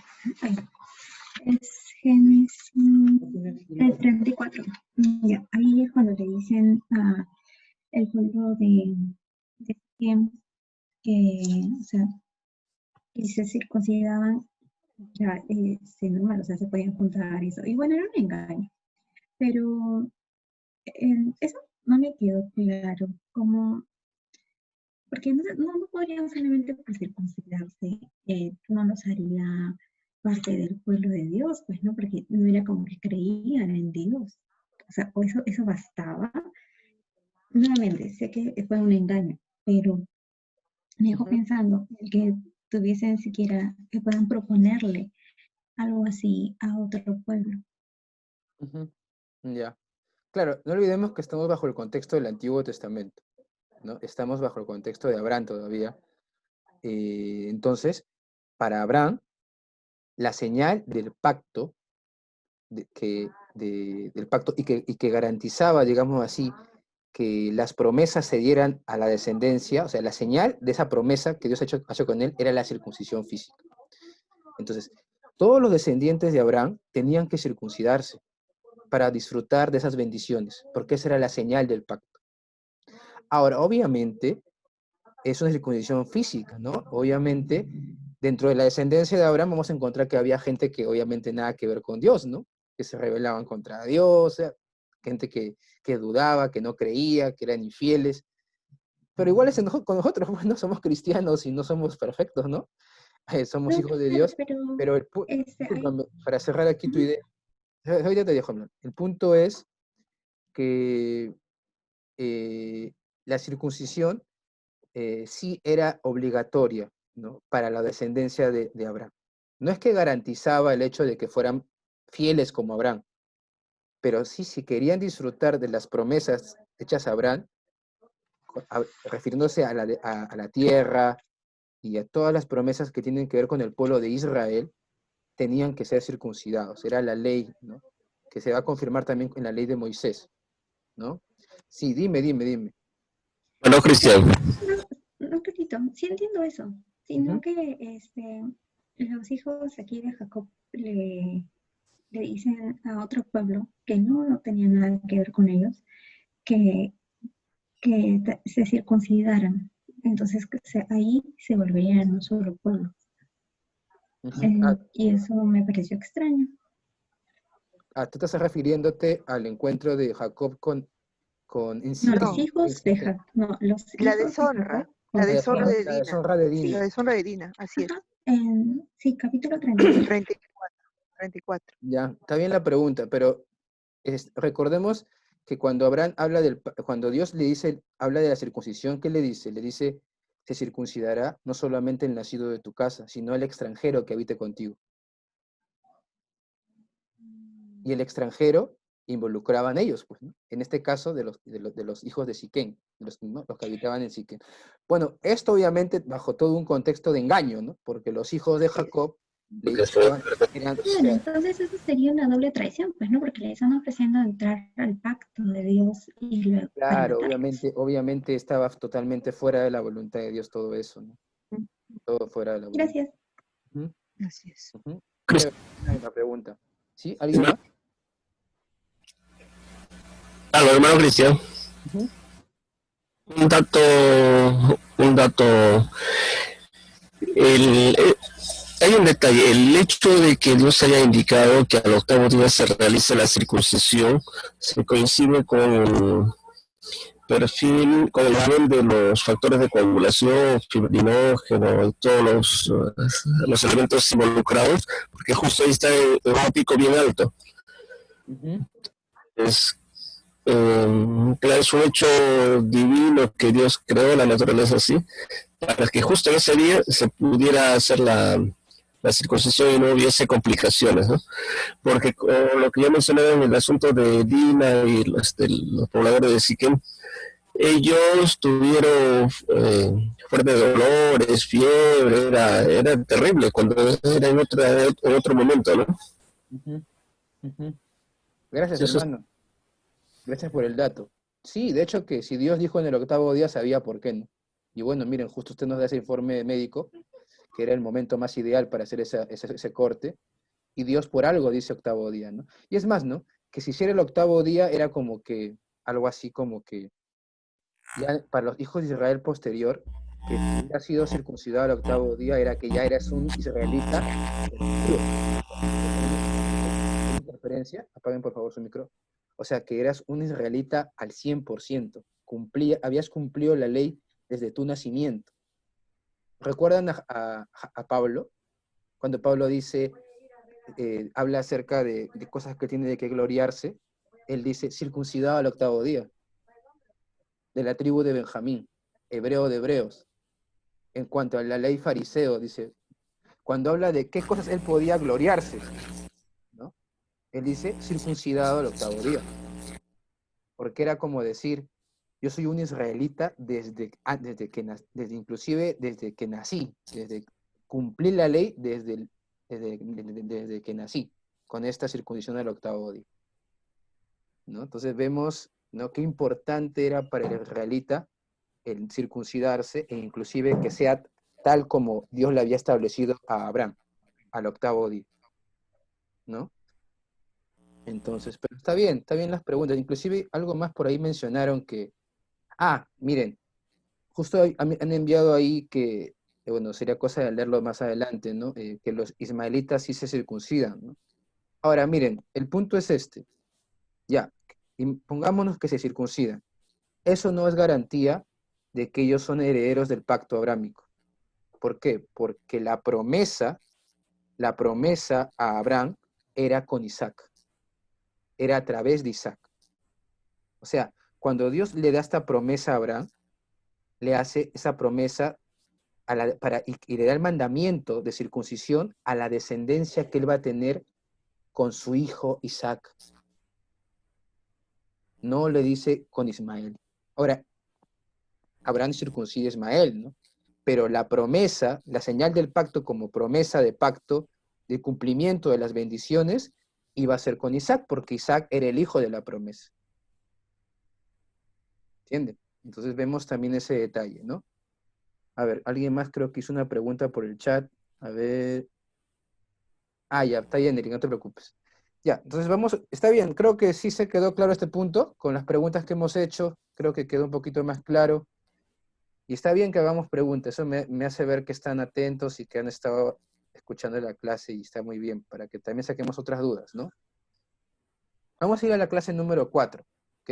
es Génesis 34. Ya, ahí es cuando le dicen a el pueblo de Siquem que, o sea, que se circuncidaban, ya, normal, o sea, se podían juntar y eso. Y bueno, era un engaño. Pero eso no me quedó claro, como, porque no podrían solamente por circuncidarse, no los haría parte del pueblo de Dios, pues no, porque no era como que creían en Dios. O sea, o eso bastaba. Nuevamente, sé que fue un engaño, pero me dejó pensando que tuviesen siquiera, que puedan proponerle algo así a otro pueblo. Ya. Claro, no olvidemos que estamos bajo el contexto del Antiguo Testamento, ¿no? Estamos bajo el contexto de Abraham todavía. Entonces, para Abraham, la señal del pacto, del pacto y que garantizaba, digamos así, que las promesas se dieran a la descendencia, o sea, la señal de esa promesa que Dios ha hecho con él era la circuncisión física. Entonces, todos los descendientes de Abraham tenían que circuncidarse para disfrutar de esas bendiciones, porque esa era la señal del pacto. Ahora, obviamente, es una circuncisión física, ¿no? Obviamente, dentro de la descendencia de Abraham vamos a encontrar que había gente que obviamente nada que ver con Dios, ¿no? Que se rebelaban contra Dios, gente que dudaba, que no creía, que eran infieles. Pero igual es con nosotros, bueno, somos cristianos y no somos perfectos, ¿no? Somos hijos de Dios, pero para cerrar aquí tu idea, ahorita te dejo hablar. El punto es que la circuncisión sí era obligatoria, ¿no? Para la descendencia de Abraham. No es que garantizaba el hecho de que fueran fieles como Abraham, pero sí, si querían disfrutar de las promesas hechas a Abraham, refiriéndose a la tierra y a todas las promesas que tienen que ver con el pueblo de Israel, tenían que ser circuncidados. Era la ley, ¿no? Que se va a confirmar también en la ley de Moisés, ¿no? Sí, dime. Bueno, Cristian. No, Petito, sí entiendo eso, sino que los hijos aquí de Jacob le dicen a otro pueblo que no tenía nada que ver con ellos, que se circuncidaran. Entonces ahí se volverían un solo pueblo. Y eso me pareció extraño. Tú estás refiriéndote al encuentro de Jacob con no, los hijos de Jacob. No, la deshonra. La deshonra de Dina. La deshonra de Dina. Sí, la deshonra de Dina, así es. Sí, capítulo 34. 34. Ya, está bien la pregunta, pero recordemos que cuando Abraham cuando Dios le dice, habla de la circuncisión, ¿qué le dice? Le dice, se circuncidará no solamente el nacido de tu casa, sino el extranjero que habite contigo. Y el extranjero involucraban ellos, pues, ¿no? En este caso de los hijos de Siquem, los que habitaban en Siquem. Bueno, esto obviamente bajo todo un contexto de engaño, ¿no? Porque los hijos de Jacob entonces eso sería una doble traición, pues, ¿no? Porque le están ofreciendo entrar al pacto de Dios y luego... Claro, obviamente estaba totalmente fuera de la voluntad de Dios todo eso, ¿no? Todo fuera de la voluntad. Gracias. Gracias. Una pregunta. ¿Sí? ¿Alguien más? Hola, hermano Cristian. Un dato, hay un detalle, el hecho de que Dios haya indicado que al octavo día se realice la circuncisión, se coincide con el perfil, con el nivel de los factores de coagulación, fibrinógeno y todos los elementos involucrados, porque justo ahí está en un pico bien alto. Claro, es un hecho divino que Dios creó la naturaleza así, para que justo en ese día se pudiera hacer la circuncisión y no hubiese complicaciones, ¿no? Porque lo que yo mencioné en el asunto de Dina y los pobladores de Siquem, ellos tuvieron fuertes dolores, fiebre, era terrible cuando era en otro momento, ¿no? Ujú, ujú. Gracias, Eso es- hermano. Gracias por el dato. Sí, de hecho que si Dios dijo en el octavo día, sabía por qué no. Y bueno, miren, justo usted nos da ese informe médico, que era el momento más ideal para hacer ese corte, y Dios por algo dice octavo día, ¿no? Y es más, ¿no? Que si hiciera el octavo día era como que, algo así como que, ya para los hijos de Israel posterior, que si hubiera sido circuncidado al octavo día, era que ya eras un israelita. ¿Hay interferencia? Apaguen por favor su micro. O sea, que eras un israelita al 100%. Habías cumplido la ley desde tu nacimiento. ¿Recuerdan a Pablo? Cuando Pablo dice, habla acerca de cosas que tiene de que gloriarse, él dice, circuncidado al octavo día, de la tribu de Benjamín, hebreo de hebreos. En cuanto a la ley fariseo, dice, cuando habla de qué cosas él podía gloriarse, ¿no? Él dice, circuncidado al octavo día. Porque era como decir, yo soy un israelita inclusive desde que nací, desde cumplí la ley desde que nací, con esta circuncisión del octavo día, ¿no? Entonces vemos, ¿no?, qué importante era para el israelita el circuncidarse e inclusive que sea tal como Dios le había establecido a Abraham, al octavo día, ¿no? Entonces, pero está bien las preguntas. Inclusive algo más por ahí mencionaron que, miren, justo han enviado ahí que, bueno, sería cosa de leerlo más adelante, ¿no? Que los ismaelitas sí se circuncidan, ¿no? Ahora, miren, el punto es este, ya, y pongámonos que se circuncidan. Eso no es garantía de que ellos son herederos del pacto abrámico. ¿Por qué? Porque la promesa a Abraham era con Isaac, era a través de Isaac. O sea, cuando Dios le da esta promesa a Abraham, le hace esa promesa y le da el mandamiento de circuncisión a la descendencia que él va a tener con su hijo Isaac. No le dice con Ismael. Ahora, Abraham circuncide a Ismael, ¿no? Pero la promesa, la señal del pacto como promesa de pacto, de cumplimiento de las bendiciones, iba a ser con Isaac, porque Isaac era el hijo de la promesa. ¿Entienden? Entonces vemos también ese detalle, ¿no? A ver, alguien más creo que hizo una pregunta por el chat. A ver. Ya, está bien, Eric, no te preocupes. Ya, entonces vamos, está bien, creo que sí se quedó claro este punto, con las preguntas que hemos hecho, creo que quedó un poquito más claro. Y está bien que hagamos preguntas, eso me hace ver que están atentos y que han estado escuchando la clase y está muy bien, para que también saquemos otras dudas, ¿no? Vamos a ir a la clase número 4, ¿ok?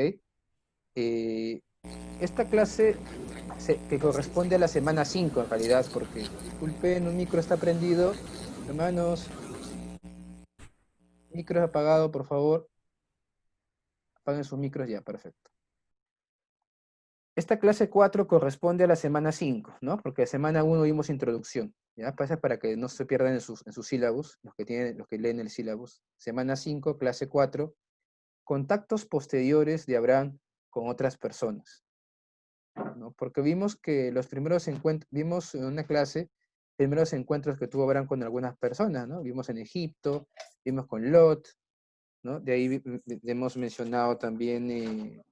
Esta clase que corresponde a la semana 5 en realidad, porque, disculpen, un micro está prendido, hermanos. Micro apagado, por favor. Apaguen sus micros ya, perfecto. Esta clase 4 corresponde a la semana 5, ¿no? Porque la semana 1 vimos introducción, ¿ya? Pasa para que no se pierdan en sus sílabos, los que leen el sílabus. Semana 5, clase 4, contactos posteriores de Abraham con otras personas, ¿no? Porque vimos que los primeros encuentros, vimos en una clase, primeros encuentros que tuvo Abraham con algunas personas, ¿no? Vimos en Egipto, vimos con Lot, ¿no? De ahí hemos mencionado también,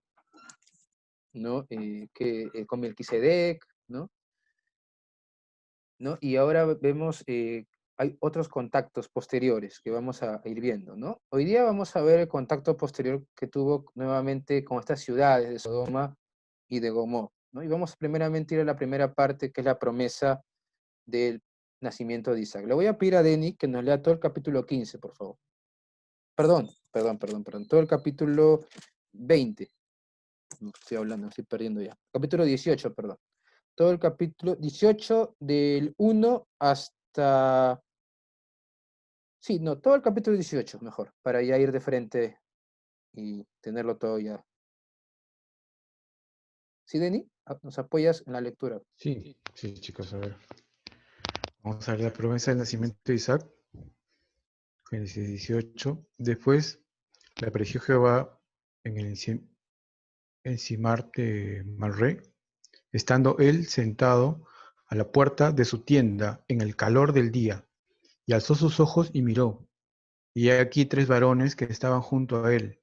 ¿no? Con Melquisedec, ¿no? Y ahora vemos, hay otros contactos posteriores que vamos a ir viendo, ¿no? Hoy día vamos a ver el contacto posterior que tuvo nuevamente con estas ciudades de Sodoma y de Gomorra, ¿no? Y vamos primeramente a ir a la primera parte, que es la promesa del nacimiento de Isaac. Le voy a pedir a Denny que nos lea todo el capítulo 15, por favor. Perdón, todo el capítulo 20. No estoy hablando, estoy perdiendo ya. Capítulo 18, perdón. Todo el capítulo 18 del 1 hasta... Sí, no, todo el capítulo 18, mejor, para ya ir de frente y tenerlo todo ya. ¿Sí, Denny? ¿Nos apoyas en la lectura? Sí, chicos, a ver. Vamos a ver la promesa del nacimiento de Isaac. Génesis 18. Después le apareció Jehová en el en Simar de Marré, estando él sentado a la puerta de su tienda en el calor del día, y alzó sus ojos y miró, y he aquí 3 varones que estaban junto a él,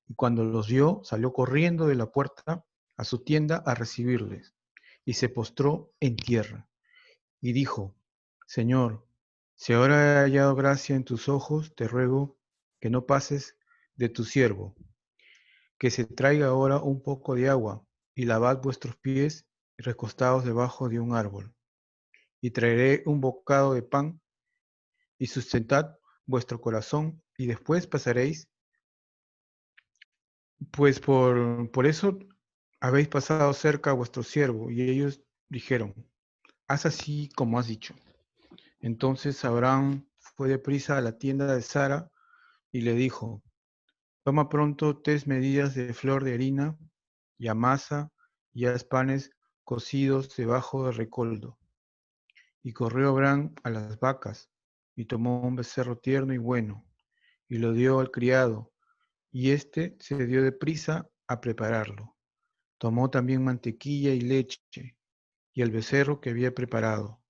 y cuando los vio, salió corriendo de la puerta a su tienda a recibirles, y se postró en tierra, y dijo, Señor, si ahora he hallado gracia en tus ojos, te ruego que no pases de tu siervo, que se traiga ahora un poco de agua, y lavad vuestros pies recostados debajo de un árbol, y traeré un bocado de pan, y sustentad vuestro corazón, y después pasaréis, pues por eso habéis pasado cerca a vuestro siervo. Y ellos dijeron, haz así como has dicho. Entonces Abraham fue deprisa a la tienda de Sara y le dijo, toma pronto 3 medidas de flor de harina y amasa y haz panes cocidos debajo del recoldo. Y corrió Abraham a las vacas y tomó un becerro tierno y bueno y lo dio al criado, y éste se dio deprisa a prepararlo. Tomó también mantequilla y leche y el becerro que había preparado,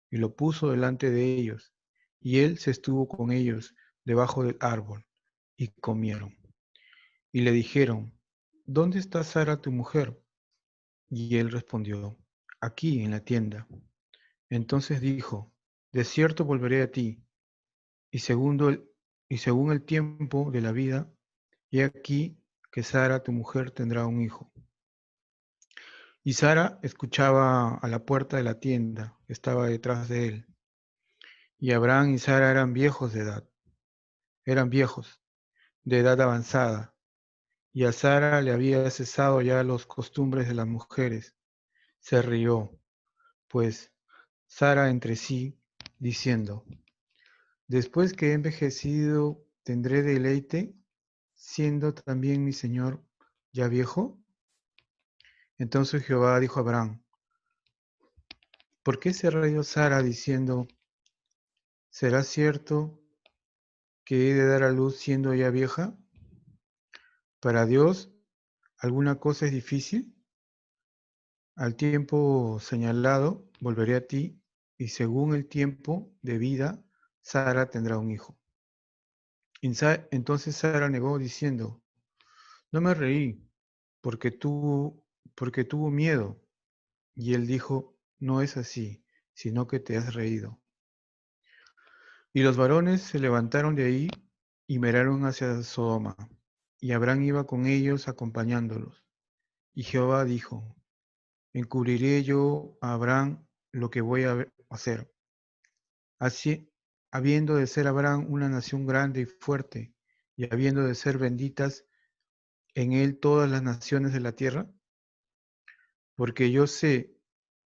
y lo puso delante de ellos, y él se estuvo con ellos debajo del árbol, y comieron. Y le dijeron, ¿dónde está Sara tu mujer? Y él respondió, aquí en la tienda. Entonces dijo, de cierto volveré a ti, y según el tiempo de la vida, he aquí que Sara tu mujer tendrá un hijo. Y Sara escuchaba a la puerta de la tienda, que estaba detrás de él. Y Abraham y Sara eran viejos, de edad avanzada, y a Sara le había cesado ya los costumbres de las mujeres. Se rió, pues, Sara entre sí, diciendo, después que he envejecido, ¿tendré deleite, siendo también mi señor ya viejo? Entonces Jehová dijo a Abraham, ¿por qué se rió Sara diciendo, ¿será cierto que he de dar a luz siendo ya vieja? ¿Para Dios alguna cosa es difícil? Al tiempo señalado volveré a ti, y según el tiempo de vida, Sara tendrá un hijo. Entonces Sara negó diciendo, no me reí, porque tuvo miedo. Y él dijo, no es así, sino que te has reído. Y los varones se levantaron de ahí y miraron hacia Sodoma, y Abraham iba con ellos acompañándolos. Y Jehová dijo, encubriré yo a Abraham lo que voy a hacer. Así, habiendo de ser Abraham una nación grande y fuerte, y habiendo de ser benditas en él todas las naciones de la tierra, porque yo sé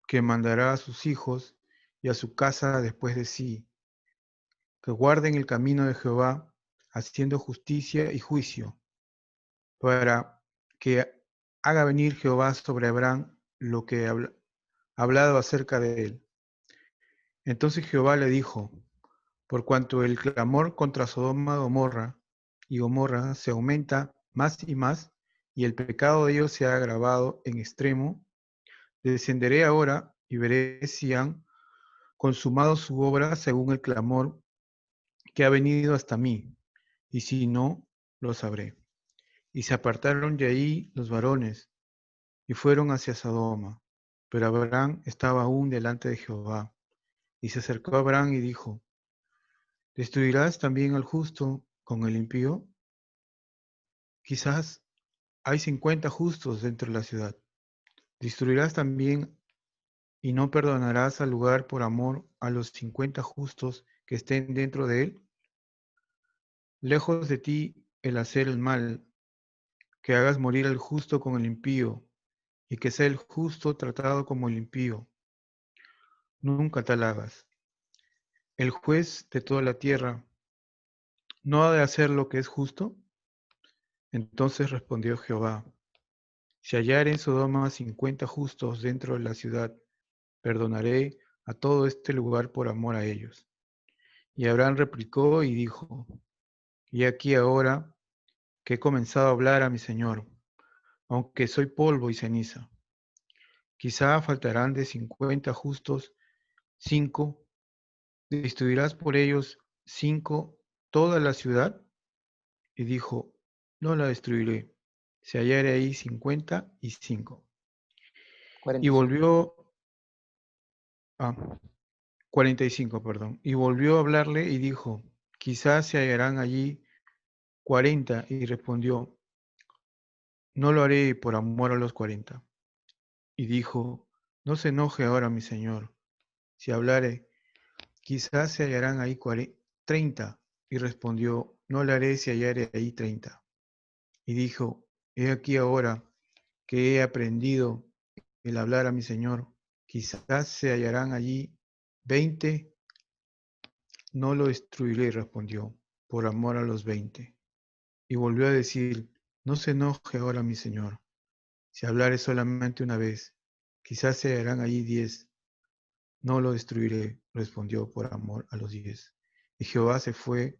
que mandará a sus hijos y a su casa después de sí, que guarden el camino de Jehová, haciendo justicia y juicio, para que haga venir Jehová sobre Abraham lo que ha hablado acerca de él. Entonces Jehová le dijo, por cuanto el clamor contra Sodoma y Gomorra se aumenta más y más, y el pecado de ellos se ha agravado en extremo, descenderé ahora y veré si han consumado su obra según el clamor que ha venido hasta mí, y si no, lo sabré. Y se apartaron de ahí los varones, y fueron hacia Sodoma. Pero Abraham estaba aún delante de Jehová. Y se acercó a Abraham y dijo, ¿destruirás también al justo con el impío? Quizás hay 50 justos dentro de la ciudad. ¿Destruirás también y no perdonarás al lugar por amor a los 50 justos que estén dentro de él? Lejos de ti el hacer el mal, que hagas morir al justo con el impío, y que sea el justo tratado como el impío. Nunca tal hagas. El juez de toda la tierra, ¿no ha de hacer lo que es justo? Entonces respondió Jehová, si hallare en Sodoma 50 justos dentro de la ciudad, perdonaré a todo este lugar por amor a ellos. Y Abraham replicó y dijo, y aquí ahora que he comenzado a hablar a mi señor, aunque soy polvo y ceniza. Quizá faltarán de 50 justos 5. ¿Destruirás por ellos 5 toda la ciudad? Y dijo, no la destruiré. Se hallare ahí 55. Y 45. volvió, 45, perdón. Y volvió a hablarle y dijo, quizás se hallarán allí 40. Y respondió, no lo haré por amor a los 40. Y dijo, no se enoje ahora mi señor. Si hablare, quizás se hallarán ahí 30. Y respondió, no lo haré si hallare ahí 30. Y dijo, he aquí ahora que he aprendido el hablar a mi señor, quizás se hallarán allí 20. No lo destruiré, respondió, por amor a los 20. Y volvió a decir, no se enoje ahora mi señor, si hablare solamente una vez, quizás se hallarán allí 10. No lo destruiré, respondió, por amor a los 10. Y Jehová se fue,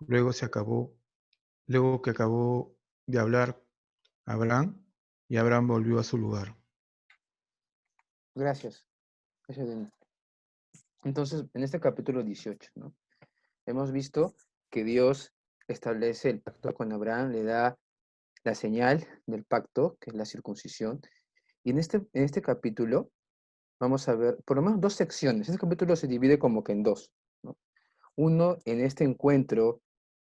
luego que acabó de hablar a Abraham, y Abraham volvió a su lugar. Gracias. Entonces, en este capítulo 18, ¿no? Hemos visto que Dios establece el pacto con Abraham, le da la señal del pacto, que es la circuncisión. Y en este capítulo vamos a ver por lo menos dos secciones. Este capítulo se divide como que en dos, ¿no? Uno, en este encuentro,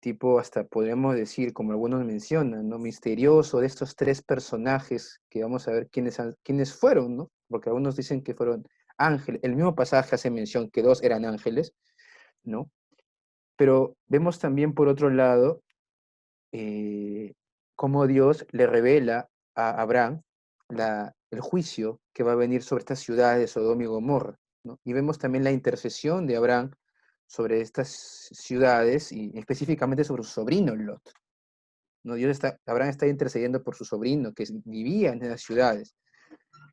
tipo hasta podríamos decir, como algunos mencionan, ¿no? Misterioso, de estos tres personajes que vamos a ver quiénes fueron, ¿no? Porque algunos dicen que fueron ángeles. El mismo pasaje hace mención que dos eran ángeles, ¿no? Pero vemos también por otro lado cómo Dios le revela a Abraham el juicio que va a venir sobre estas ciudades de Sodoma y Gomorra, ¿no? Y vemos también la intercesión de Abraham sobre estas ciudades y específicamente sobre su sobrino Lot, ¿no? Abraham está intercediendo por su sobrino que vivía en esas ciudades,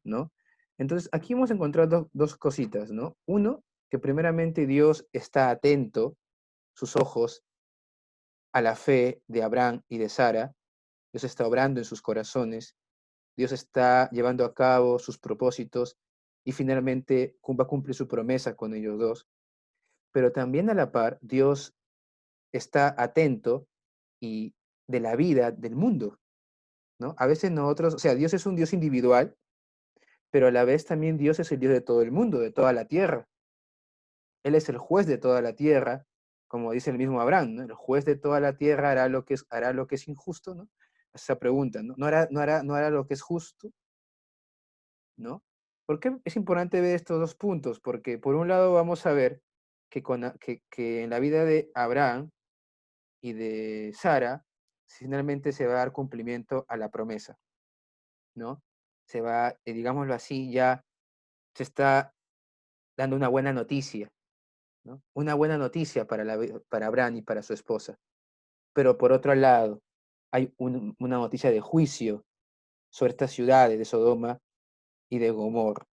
¿no? Entonces aquí hemos encontrado dos cositas, ¿no? Uno, que primeramente Dios está atento, sus ojos, a la fe de Abraham y de Sara. Dios está obrando en sus corazones, Dios está llevando a cabo sus propósitos y finalmente va a cumplir su promesa con ellos dos. Pero también a la par, Dios está atento y de la vida del mundo, ¿no? A veces nosotros, o sea, Dios es un Dios individual, pero a la vez también Dios es el Dios de todo el mundo, de toda la tierra. Él es el juez de toda la tierra, como dice el mismo Abraham, ¿no? El juez de toda la tierra hará lo que es injusto, ¿no? Esa pregunta, ¿no? ¿No hará lo que es justo? ¿No? ¿Por qué es importante ver estos dos puntos? Porque por un lado vamos a ver que en la vida de Abraham y de Sara, finalmente se va a dar cumplimiento a la promesa, ¿no? Se va, digámoslo así, ya se está dando una buena noticia, ¿no? Una buena noticia para Abraham y para su esposa. Pero por otro lado, hay una noticia de juicio sobre estas ciudades de Sodoma y de Gomorra,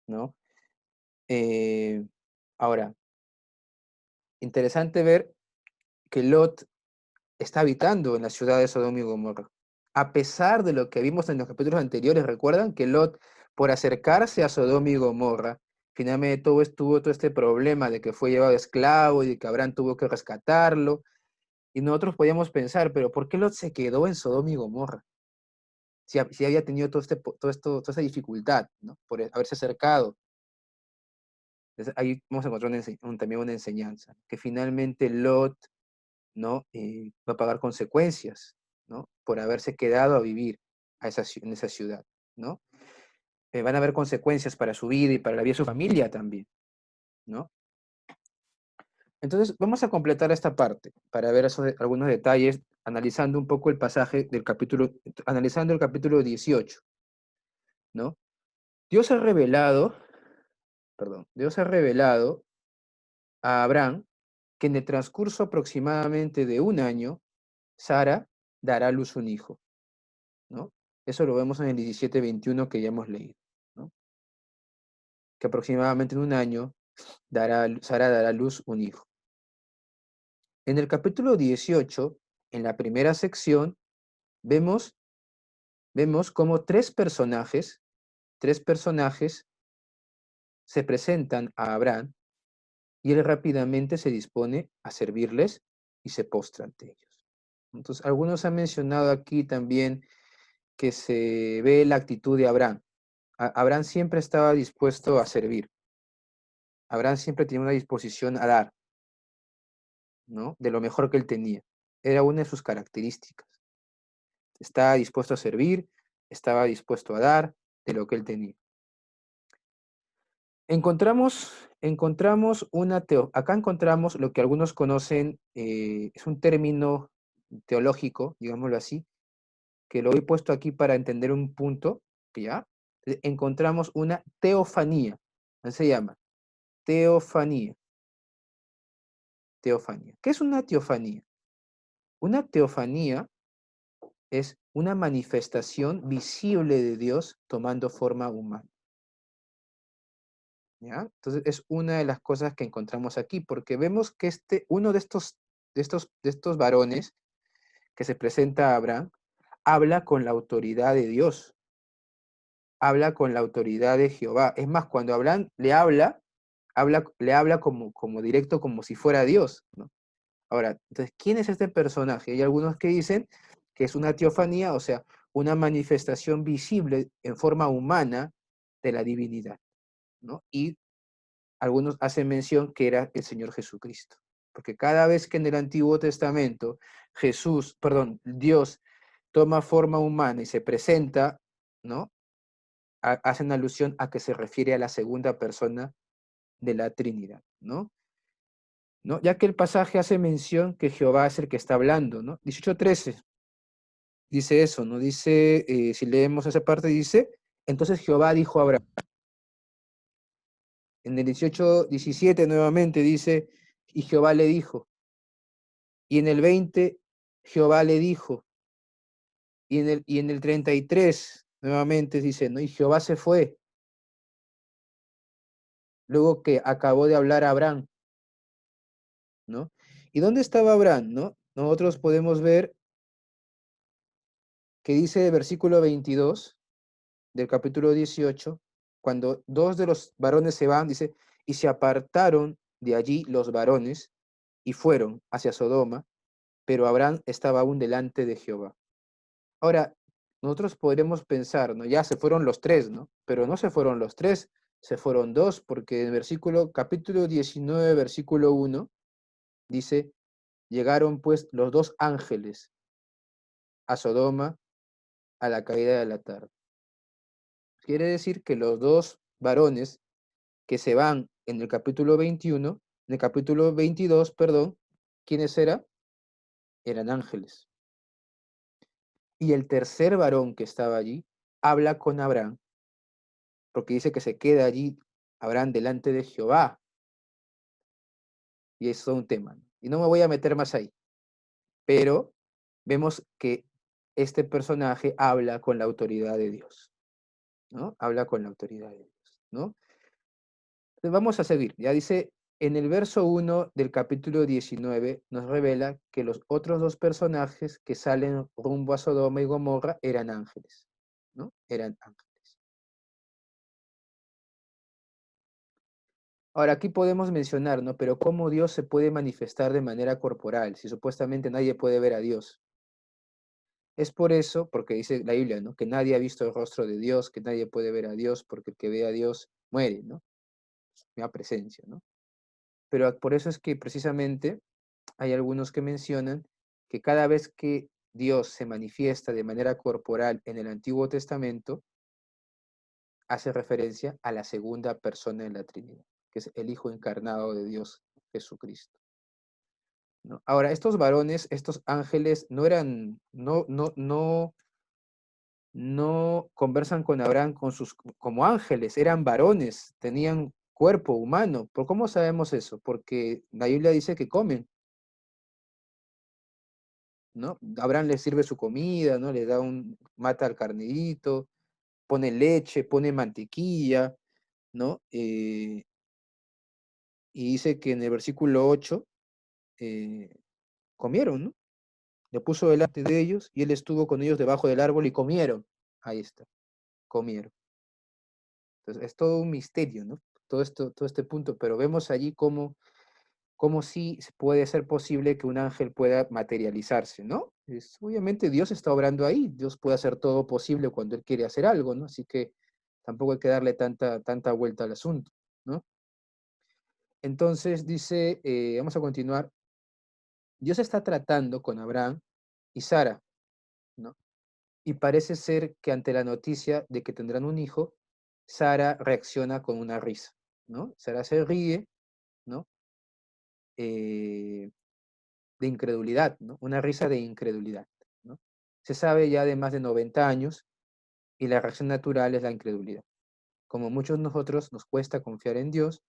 ¿no? Ahora, interesante ver que Lot está habitando en la ciudad de Sodoma y Gomorra. A pesar de lo que vimos en los capítulos anteriores, recuerdan que Lot, por acercarse a Sodoma y Gomorra, finalmente tuvo todo este problema de que fue llevado esclavo y de que Abraham tuvo que rescatarlo. Y nosotros podíamos pensar, pero ¿por qué Lot se quedó en Sodoma y Gomorra? Si había tenido toda esta dificultad, ¿no? Por haberse acercado. Entonces, ahí vamos a encontrar también una enseñanza, que finalmente Lot, ¿no? Va a pagar consecuencias, ¿no? Por haberse quedado a vivir en esa ciudad, ¿no? Van a haber consecuencias para su vida y para la vida de su familia también, ¿no? Entonces, vamos a completar esta parte para ver algunos detalles, analizando un poco el pasaje del capítulo, analizando el capítulo 18, ¿no? Dios ha revelado a Abraham que en el transcurso aproximadamente de un año, Sara dará a luz un hijo, ¿no? Eso lo vemos en el 17:21 que ya hemos leído, ¿no? Que aproximadamente en un año Sara dará a luz un hijo. En el capítulo 18, en la primera sección, vemos vemos como tres personajes se presentan a Abraham y él rápidamente se dispone a servirles y se postra ante ellos. Entonces, algunos han mencionado aquí también que se ve la actitud de Abraham. Abraham siempre estaba dispuesto a servir. Abraham siempre tenía una disposición a dar, ¿no? De lo mejor que él tenía. Era una de sus características. Estaba dispuesto a servir, estaba dispuesto a dar de lo que él tenía. Acá encontramos lo que algunos conocen, es un término teológico, digámoslo así, que lo he puesto aquí para entender un punto, ¿ya? Encontramos una teofanía, así se llama, teofanía. Teofanía. ¿Qué es una teofanía? Una teofanía es una manifestación visible de Dios tomando forma humana. ¿Ya? Entonces es una de las cosas que encontramos aquí, porque vemos que uno de estos varones que se presenta a Abraham, habla con la autoridad de Dios, habla con la autoridad de Jehová. Es más, cuando Abraham le habla como directo, como si fuera Dios, ¿no? Ahora, entonces, ¿quién es este personaje? Hay algunos que dicen que es una teofanía, o sea, una manifestación visible en forma humana de la divinidad, ¿no? Y algunos hacen mención que era el Señor Jesucristo. Porque cada vez que en el Antiguo Testamento Dios toma forma humana y se presenta, ¿no? Hacen alusión a que se refiere a la segunda persona de la Trinidad, ¿no? ¿No? Ya que el pasaje hace mención que Jehová es el que está hablando, ¿no? 18:13 dice eso, ¿no? Dice, si leemos esa parte, dice, entonces Jehová dijo a Abraham. En el 18:17 nuevamente dice, y Jehová le dijo. Y en el 20, Jehová le dijo. Y en el 33, nuevamente dice, ¿no? Y Jehová se fue. Luego que acabó de hablar a Abraham, ¿no? ¿Y dónde estaba Abraham, no? Nosotros podemos ver que dice el versículo 22 del capítulo 18, cuando dos de los varones se van, dice, y se apartaron de allí los varones y fueron hacia Sodoma, pero Abraham estaba aún delante de Jehová. Ahora, nosotros podremos pensar, ¿no? Ya se fueron los tres, ¿no? Pero no se fueron los tres, se fueron dos, porque en capítulo 19, versículo 1, dice, llegaron pues los dos ángeles a Sodoma a la caída de la tarde. Quiere decir que los dos varones que se van en el capítulo 21, en el capítulo 22, perdón, ¿quiénes eran? Eran ángeles. Y el tercer varón que estaba allí habla con Abraham, porque dice que se queda allí Abraham delante de Jehová. Y eso es un tema, ¿no? Y no me voy a meter más ahí. Pero vemos que este personaje habla con la autoridad de Dios, ¿no? Habla con la autoridad de Dios, ¿no? Entonces vamos a seguir. Ya dice, en el verso 1 del capítulo 19 nos revela que los otros dos personajes que salen rumbo a Sodoma y Gomorra eran ángeles, ¿no? Eran ángeles. Ahora, aquí podemos mencionar, ¿no? Pero ¿cómo Dios se puede manifestar de manera corporal si supuestamente nadie puede ver a Dios? Es por eso, porque dice la Biblia, ¿no? Que nadie ha visto el rostro de Dios, que nadie puede ver a Dios, porque el que ve a Dios muere, ¿no? Una presencia, ¿no? Pero por eso es que precisamente hay algunos que mencionan que cada vez que Dios se manifiesta de manera corporal en el Antiguo Testamento, hace referencia a la segunda persona de la Trinidad, que es el Hijo encarnado de Dios, Jesucristo, ¿no? Ahora, estos varones, estos ángeles, no conversan con Abraham como ángeles, eran varones, tenían cuerpo humano. ¿Por cómo sabemos eso? Porque la Biblia dice que comen, ¿no? Abraham les sirve su comida, ¿no? Le da mata al carnerito, pone leche, pone mantequilla, ¿no? Y dice que en el versículo 8 comieron, ¿no? Le puso delante de ellos y él estuvo con ellos debajo del árbol y comieron. Ahí está, comieron. Entonces, es todo un misterio, ¿no? Todo este punto, pero vemos allí cómo sí puede ser posible que un ángel pueda materializarse, ¿no? Obviamente Dios está obrando ahí, Dios puede hacer todo posible cuando Él quiere hacer algo, ¿no? Así que tampoco hay que darle tanta vuelta al asunto, ¿no? Entonces dice, vamos a continuar, Dios está tratando con Abraham y Sara, ¿no? Y parece ser que ante la noticia de que tendrán un hijo, Sara reacciona con una risa, ¿no? Sara se ríe, ¿no? De incredulidad, ¿no? Una risa de incredulidad, ¿no? Se sabe ya de más de 90 años y la reacción natural es la incredulidad. Como muchos de nosotros nos cuesta confiar en Dios,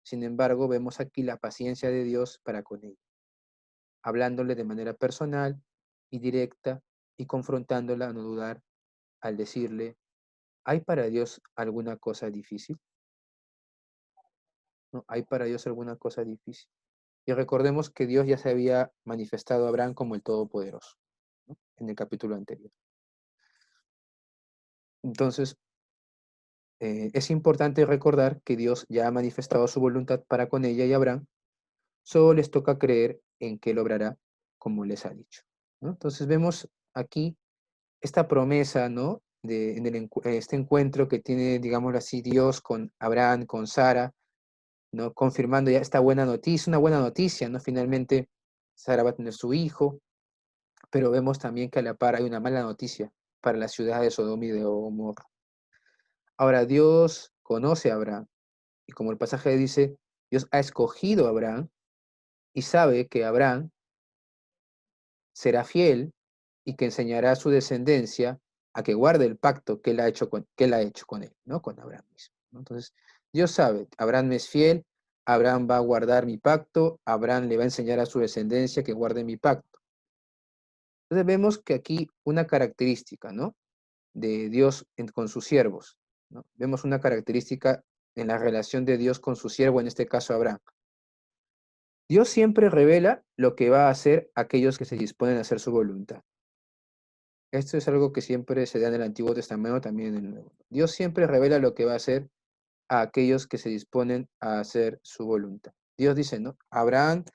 sin embargo, vemos aquí la paciencia de Dios para con ella, hablándole de manera personal y directa y confrontándola a no dudar al decirle, ¿hay para Dios alguna cosa difícil? ¿No? ¿Hay para Dios alguna cosa difícil? Y recordemos que Dios ya se había manifestado a Abraham como el Todopoderoso, ¿no? En el capítulo anterior. Entonces, es importante recordar que Dios ya ha manifestado su voluntad para con ella y Abraham, solo les toca creer en que Él obrará como les ha dicho, ¿no? Entonces vemos aquí esta promesa, ¿no? Este encuentro que tiene, digámoslo así, Dios con Abraham, con Sara, ¿no? Confirmando ya esta buena noticia, una buena noticia, ¿no? Finalmente Sara va a tener su hijo, pero vemos también que a la par hay una mala noticia para la ciudad de Sodoma y de Gomorra. Ahora, Dios conoce a Abraham, y como el pasaje dice, Dios ha escogido a Abraham y sabe que Abraham será fiel y que enseñará a su descendencia a que guarde el pacto que él ha hecho con él, ¿no? Con Abraham mismo, ¿no? Entonces, Dios sabe, Abraham me es fiel, Abraham va a guardar mi pacto, Abraham le va a enseñar a su descendencia que guarde mi pacto. Entonces vemos que aquí una característica, ¿no? De Dios con sus siervos, ¿no? Vemos una característica en la relación de Dios con su siervo, en este caso Abraham. Dios siempre revela lo que va a hacer aquellos que se disponen a hacer su voluntad. Esto es algo que siempre se da en el Antiguo Testamento, también en el Nuevo. Dios siempre revela lo que va a hacer a aquellos que se disponen a hacer su voluntad. Dios dice, ¿no? Abraham,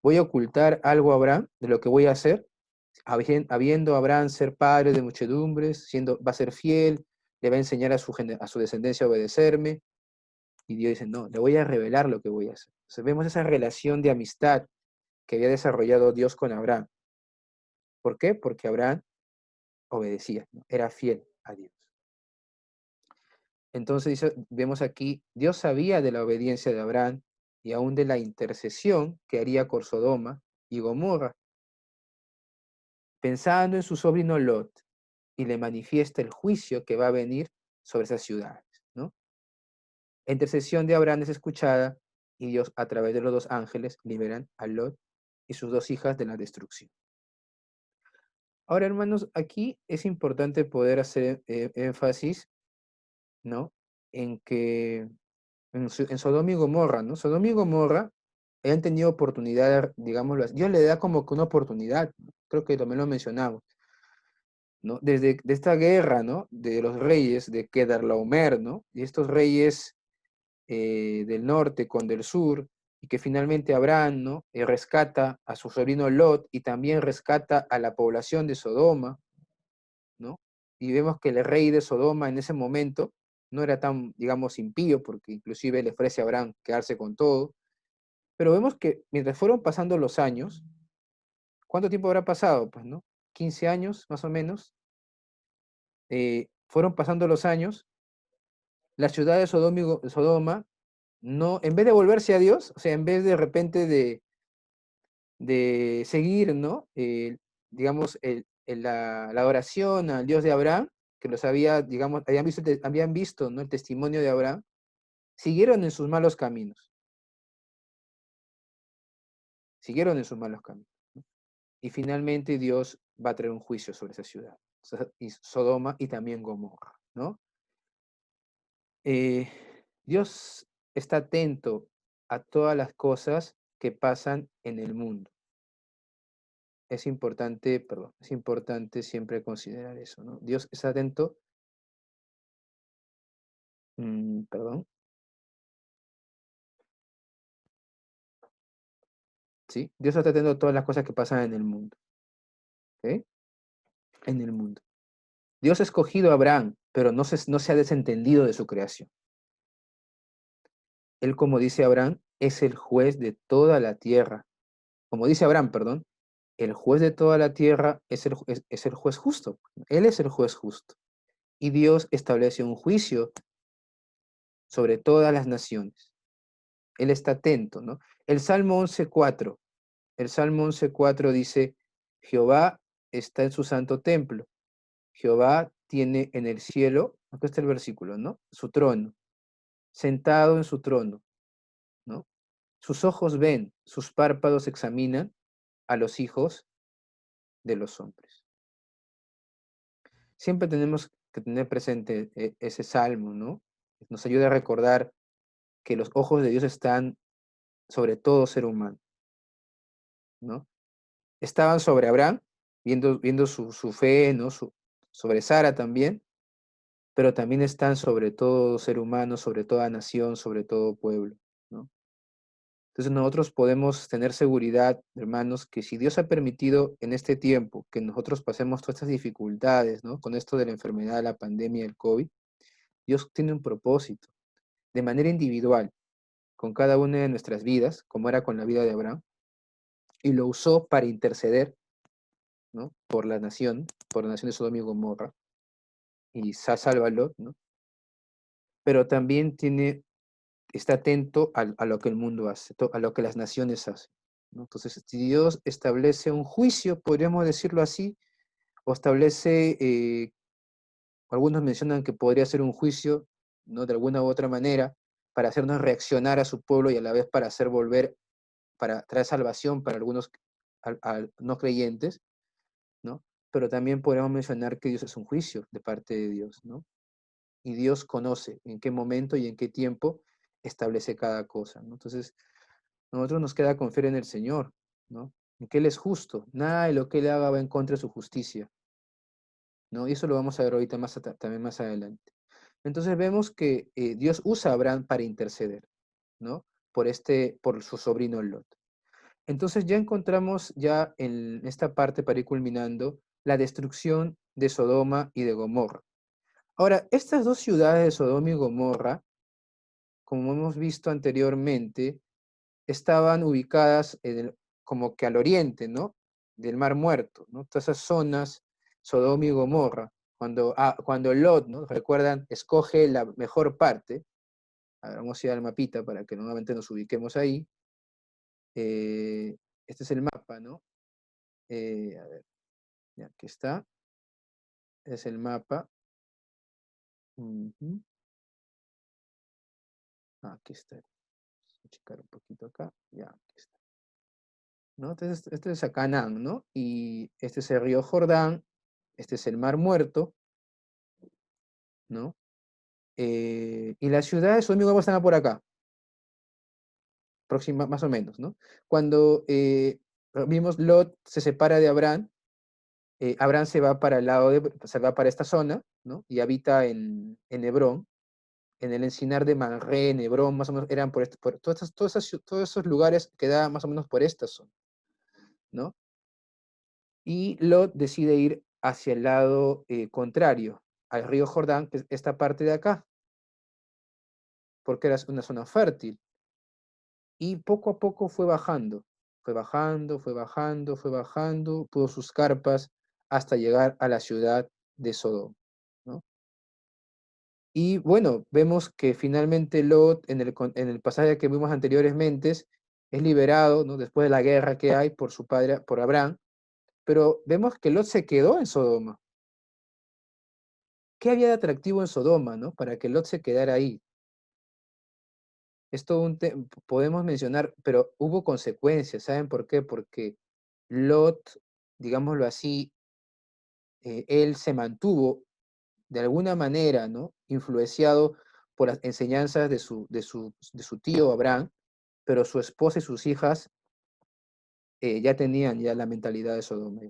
voy a ocultar algo a Abraham de lo que voy a hacer, habiendo Abraham ser padre de muchedumbres, va a ser fiel, le va a enseñar a su descendencia a obedecerme. Y Dios dice, no, le voy a revelar lo que voy a hacer. Entonces vemos esa relación de amistad que había desarrollado Dios con Abraham. ¿Por qué? Porque Abraham obedecía, ¿no? Era fiel a Dios. Entonces vemos aquí, Dios sabía de la obediencia de Abraham y aún de la intercesión que haría por Sodoma y Gomorra, pensando en su sobrino Lot, y le manifiesta el juicio que va a venir sobre esas ciudades, ¿no? La intercesión de Abraham es escuchada y Dios, a través de los dos ángeles, liberan a Lot y sus dos hijas de la destrucción. Ahora, hermanos, aquí es importante poder hacer énfasis, ¿no? En que en Sodoma y Gomorra, ¿no? Sodoma y Gomorra hayan tenido oportunidad, digámoslo así. Dios le da como que una oportunidad, ¿no? Creo que también lo mencionamos, ¿no? De esta guerra, ¿no? De los reyes de Kedorlaomer, ¿no? Y estos reyes del norte con del sur, y que finalmente Abraham, ¿no? Rescata a su sobrino Lot y también rescata a la población de Sodoma, ¿no? Y vemos que el rey de Sodoma en ese momento no era tan, digamos, impío, porque inclusive le ofrece a Abraham quedarse con todo, pero vemos que mientras fueron pasando los años, ¿cuánto tiempo habrá pasado? Pues, ¿no? 15 años, más o menos. Fueron pasando los años, la ciudad de Sodoma, no, en vez de volverse a Dios, o sea, en vez de repente de seguir, ¿no? Digamos, la adoración al Dios de Abraham, que los había, digamos, habían visto, ¿no? El testimonio de Abraham, siguieron en sus malos caminos. Siguieron en sus malos caminos, ¿no? Y finalmente Dios va a traer un juicio sobre esa ciudad, y Sodoma y también Gomorra, ¿no? Dios está atento a todas las cosas que pasan en el mundo. Es importante siempre considerar eso, ¿no? Dios está atento Perdón. ¿Sí? Dios está atendiendo todas las cosas que pasan en el mundo. ¿Ok? En el mundo. Dios ha escogido a Abraham, pero no se ha desentendido de su creación. Él, como dice Abraham, es el juez de toda la tierra. Como dice Abraham, perdón, el juez de toda la tierra es el juez justo. Él es el juez justo. Y Dios establece un juicio sobre todas las naciones. Él está atento, ¿no? El Salmo 11.4. El Salmo 11.4 dice, Jehová está en su santo templo. Jehová tiene en el cielo, acá está el versículo, ¿no? Su trono, sentado en su trono, ¿no? Sus ojos ven, sus párpados examinan a los hijos de los hombres. Siempre tenemos que tener presente ese salmo, ¿no? Nos ayuda a recordar que los ojos de Dios están sobre todo ser humano, ¿no? Estaban sobre Abraham, viendo su fe, ¿no? Sobre Sara también, pero también están sobre todo ser humano, sobre toda nación, sobre todo pueblo, ¿no? Entonces nosotros podemos tener seguridad, hermanos, que si Dios ha permitido en este tiempo que nosotros pasemos todas estas dificultades, ¿no? Con esto de la enfermedad, la pandemia, el COVID, Dios tiene un propósito, de manera individual, con cada una de nuestras vidas, como era con la vida de Abraham, y lo usó para interceder, ¿no? Por la nación de Sodoma y Gomorra, y sálvalo, ¿no? Pero también está atento a lo que el mundo hace, a lo que las naciones hacen, ¿no? Entonces, si Dios establece un juicio, podríamos decirlo así, o establece, algunos mencionan que podría ser un juicio, ¿no? De alguna u otra manera, para hacernos reaccionar a su pueblo y a la vez para hacer volver, para traer salvación para algunos no creyentes, ¿no? Pero también podríamos mencionar que Dios es un juicio de parte de Dios, ¿no? Y Dios conoce en qué momento y en qué tiempo establece cada cosa, ¿no? Entonces, nosotros nos queda confiar en el Señor, ¿no? En que Él es justo, nada de lo que Él haga va en contra de su justicia, ¿no? Y eso lo vamos a ver ahorita también más adelante. Entonces vemos que Dios usa a Abraham para interceder, ¿no? Por su sobrino Lot. Entonces ya encontramos ya en esta parte, para ir culminando, la destrucción de Sodoma y de Gomorra. Ahora, estas dos ciudades de Sodoma y Gomorra, como hemos visto anteriormente, estaban ubicadas como que al oriente, ¿no? Del Mar Muerto, ¿no? Todas esas zonas, Sodoma y Gomorra, cuando Lot, ¿no? Recuerdan, escoge la mejor parte. A ver, vamos a ir al mapita para que nuevamente nos ubiquemos ahí. Este es el mapa, ¿no? A ver, ya, aquí está. Es el mapa. Aquí está. Voy a checar un poquito acá. Ya, aquí está. ¿No? Entonces, este es Canaán, ¿no? Y este es el río Jordán. Este es el Mar Muerto, ¿no? Y las ciudades, son amigos, están por acá. Próxima, más o menos, ¿no? Cuando vimos Lot se separa de Abraham, Abraham se va para el lado se va para esta zona, ¿no? Y habita en Hebrón, en el encinar de Manré, en Hebrón, más o menos eran por todos esos lugares quedaban más o menos por esta zona, ¿no? Y Lot decide ir hacia el lado contrario, al río Jordán, que es esta parte de acá, porque era una zona fértil. Y poco a poco fue bajando, puso sus carpas hasta llegar a la ciudad de Sodoma, ¿no? Y bueno, vemos que finalmente Lot, en el pasaje que vimos anteriormente, es liberado, ¿no? Después de la guerra que hay por su padre, por Abraham, pero vemos que Lot se quedó en Sodoma. ¿Qué había de atractivo en Sodoma, ¿no? Para que Lot se quedara ahí. Esto podemos mencionar, pero hubo consecuencias, ¿saben por qué? Porque Lot, digámoslo así, él se mantuvo de alguna manera, ¿no? Influenciado por las enseñanzas de su tío Abraham, pero su esposa y sus hijas ya tenían ya la mentalidad de Sodoma.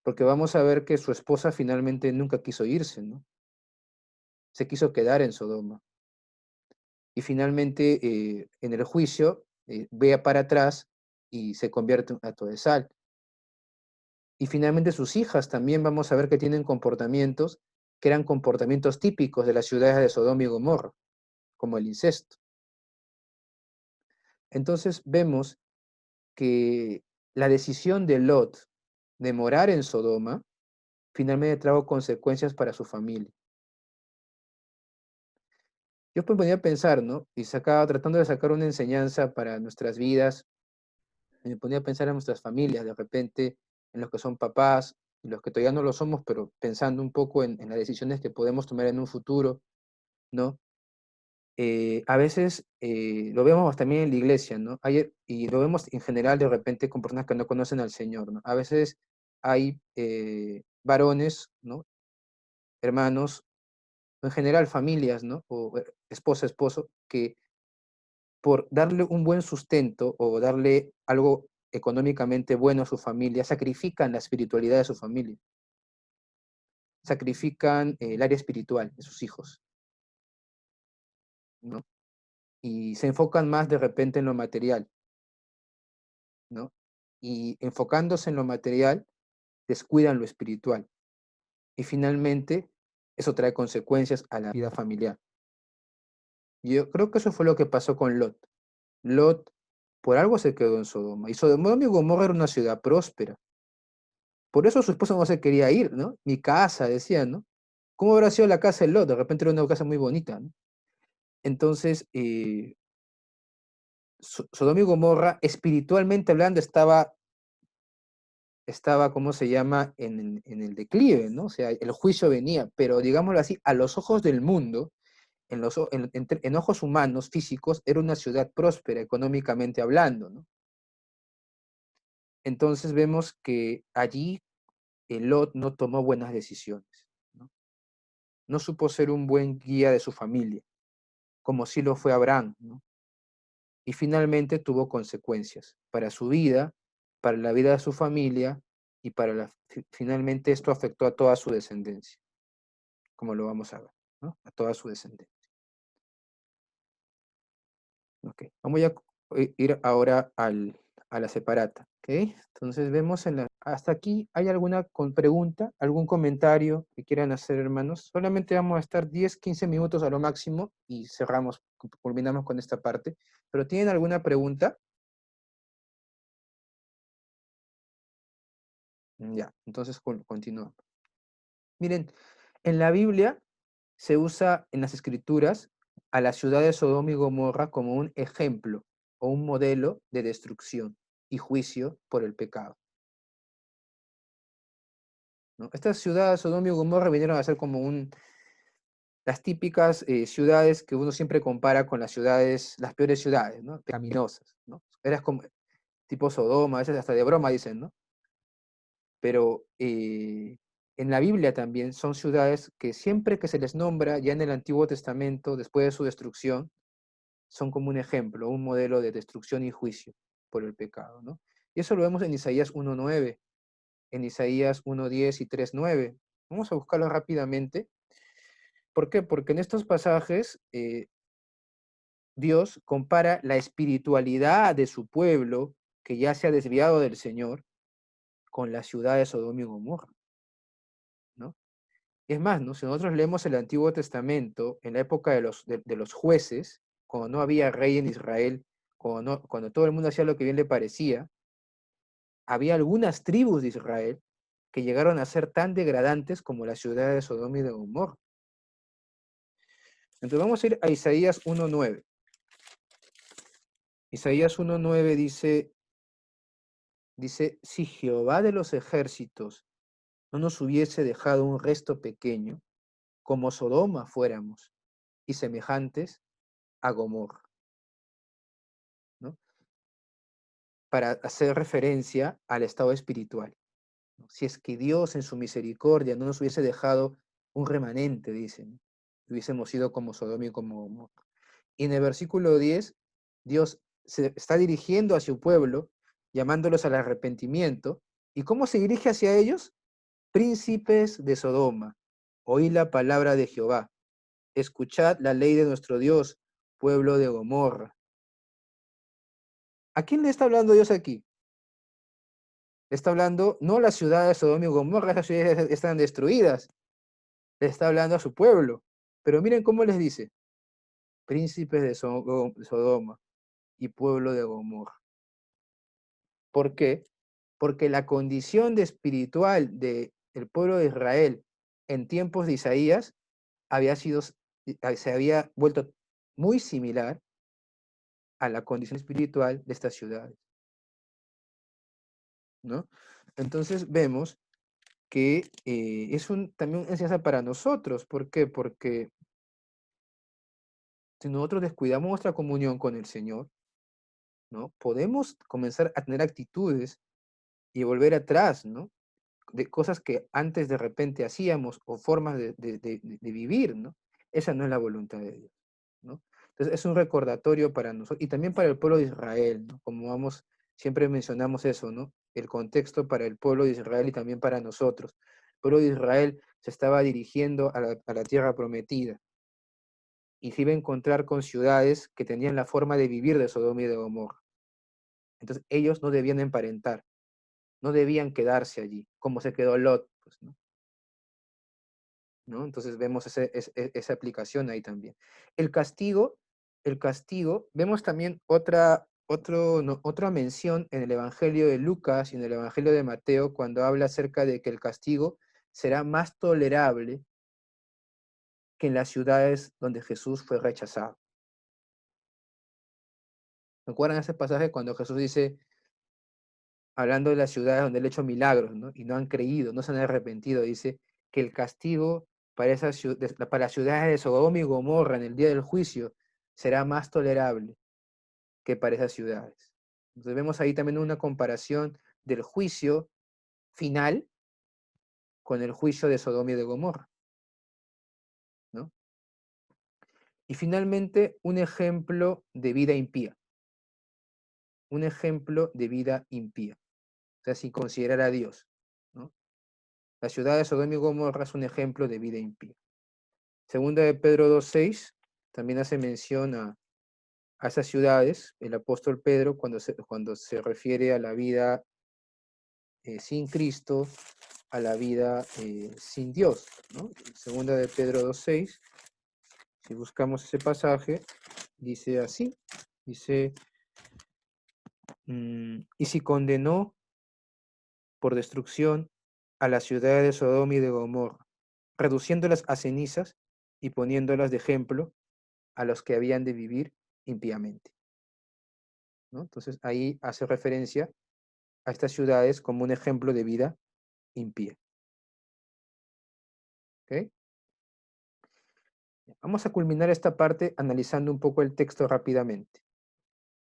Porque vamos a ver que su esposa finalmente nunca quiso irse, ¿no? se quiso quedar en Sodoma. Y finalmente, en el juicio, ve para atrás y se convierte en un hato de sal. Y finalmente sus hijas también vamos a ver que tienen comportamientos que eran comportamientos típicos de las ciudades de Sodoma y Gomorra, como el incesto. Entonces vemos que la decisión de Lot de morar en Sodoma finalmente trajo consecuencias para su familia. Yo pues ponía a pensar, ¿no? Y tratando de sacar una enseñanza para nuestras vidas, me ponía a pensar en nuestras familias, de repente, en los que son papás, y los que todavía no lo somos, pero pensando un poco en las decisiones que podemos tomar en un futuro, ¿no? A veces lo vemos también en la iglesia, ¿no? Y lo vemos en general de repente con personas que no conocen al Señor, ¿no? A veces hay varones, ¿no? Hermanos, en general familias, ¿no? O esposa, esposo, que por darle un buen sustento o darle algo económicamente bueno a su familia, sacrifican la espiritualidad de su familia, sacrifican el área espiritual de sus hijos, ¿no? Y se enfocan más de repente en lo material, ¿no? Y enfocándose en lo material, descuidan lo espiritual. Y finalmente, eso trae consecuencias a la vida familiar. Y yo creo que eso fue lo que pasó con Lot. Lot, por algo se quedó en Sodoma. Y Sodoma y Gomorra era una ciudad próspera. Por eso su esposa no se quería ir, ¿no? Mi casa, decía, ¿no? ¿Cómo habrá sido la casa de Lot? De repente era una casa muy bonita, ¿no? Entonces, Sodoma y Gomorra, espiritualmente hablando, estaba, ¿cómo se llama?, en el declive, ¿no? O sea, el juicio venía, pero digámoslo así, a los ojos del mundo, en ojos humanos, físicos, era una ciudad próspera, económicamente hablando, ¿no? Entonces vemos que allí Lot no tomó buenas decisiones, ¿no? No supo ser un buen guía de su familia, como sí lo fue Abraham, ¿no? Y finalmente tuvo consecuencias para su vida, para la vida de su familia, y finalmente esto afectó a toda su descendencia, como lo vamos a ver, ¿no? A toda su descendencia. Ok, vamos a ir ahora a la separata, ¿ok? Entonces vemos hasta aquí, ¿hay alguna pregunta, algún comentario que quieran hacer, hermanos? Solamente vamos a estar 10, 15 minutos a lo máximo y culminamos con esta parte. ¿Pero tienen alguna pregunta? Ya, entonces continuamos. Miren, en la Biblia se usa en las escrituras a la ciudad de Sodoma y Gomorra como un ejemplo o un modelo de destrucción y juicio por el pecado, ¿no? Estas ciudades, Sodoma y Gomorra, vinieron a ser como las típicas ciudades que uno siempre compara con las peores ciudades, ¿no? Pecaminosas, ¿no? Eras como tipo Sodoma, a veces hasta de broma dicen, ¿no? Pero en la Biblia también son ciudades que siempre que se les nombra ya en el Antiguo Testamento, después de su destrucción, son como un ejemplo, un modelo de destrucción y juicio por el pecado, ¿no? Y eso lo vemos en Isaías 1.9, en Isaías 1.10 y 3.9. Vamos a buscarlo rápidamente. ¿Por qué? Porque en estos pasajes Dios compara la espiritualidad de su pueblo, que ya se ha desviado del Señor, con la ciudad de Sodoma y Gomorra, ¿no? Es más, ¿no? Si nosotros leemos el Antiguo Testamento, en la época de los jueces, cuando no había rey en Israel, cuando todo el mundo hacía lo que bien le parecía, había algunas tribus de Israel que llegaron a ser tan degradantes como la ciudad de Sodoma y de Gomorra. Entonces vamos a ir a Isaías 1.9. Isaías 1.9 dice, si Jehová de los ejércitos no nos hubiese dejado un resto pequeño, como Sodoma fuéramos, y semejantes a Gomorra, ¿no? Para hacer referencia al estado espiritual, ¿no? Si es que Dios en su misericordia no nos hubiese dejado un remanente, dicen, hubiésemos sido como Sodoma y como Gomorra. Y en el versículo 10, Dios se está dirigiendo a su pueblo, llamándolos al arrepentimiento. ¿Y cómo se dirige hacia ellos? Príncipes de Sodoma, oí la palabra de Jehová. escuchad la ley de nuestro Dios, pueblo de Gomorra. ¿A quién le está hablando Dios aquí? Le está hablando, no las ciudades de Sodoma y Gomorra, esas ciudades están destruidas. Le está hablando a su pueblo. Pero miren cómo les dice, príncipes de Sodoma y pueblo de Gomorra. ¿Por qué? Porque la condición espiritual del pueblo de Israel en tiempos de Isaías se había vuelto muy similar a la condición espiritual de estas ciudades, ¿no? Entonces vemos que es también una enseñanza para nosotros. ¿Por qué? Porque si nosotros descuidamos nuestra comunión con el Señor, ¿no? Podemos comenzar a tener actitudes y volver atrás, ¿no? De cosas que antes de repente hacíamos o formas de vivir, ¿no? Esa no es la voluntad de Dios, ¿no? Entonces es un recordatorio para nosotros y también para el pueblo de Israel, ¿no? Como siempre mencionamos eso, ¿no? El contexto para el pueblo de Israel y también para nosotros. El pueblo de Israel se estaba dirigiendo a la tierra prometida y se iba a encontrar con ciudades que tenían la forma de vivir de Sodoma y de Gomorra. Entonces ellos no debían emparentar, no debían quedarse allí, como se quedó Lot, pues, ¿no? Entonces vemos esa aplicación ahí también. El castigo, vemos también otra mención en el Evangelio de Lucas y en el Evangelio de Mateo cuando habla acerca de que el castigo será más tolerable que en las ciudades donde Jesús fue rechazado. ¿Recuerdan ese pasaje cuando Jesús dice, hablando de las ciudades donde él ha hecho milagros, ¿no? Y no han creído, no se han arrepentido, dice que el castigo para las ciudades de Sodoma y Gomorra en el día del juicio será más tolerable que para esas ciudades? Entonces vemos ahí también una comparación del juicio final con el juicio de Sodoma y de Gomorra, ¿no? Y finalmente, un ejemplo de vida impía. Un ejemplo de vida impía. O sea, sin considerar a Dios, ¿no? La ciudad de Sodoma y Gomorra es un ejemplo de vida impía. Segunda de Pedro 2:6 también hace mención a esas ciudades, el apóstol Pedro, cuando se refiere a la vida sin Cristo, a la vida sin Dios, ¿no? Segunda de Pedro 2:6, si buscamos ese pasaje, dice así, dice, y si condenó por destrucción a las ciudades de Sodoma y de Gomorra, reduciéndolas a cenizas y poniéndolas de ejemplo a los que habían de vivir impíamente, ¿no? Entonces ahí hace referencia a estas ciudades como un ejemplo de vida impía. ¿Ok? Vamos a culminar esta parte analizando un poco el texto rápidamente.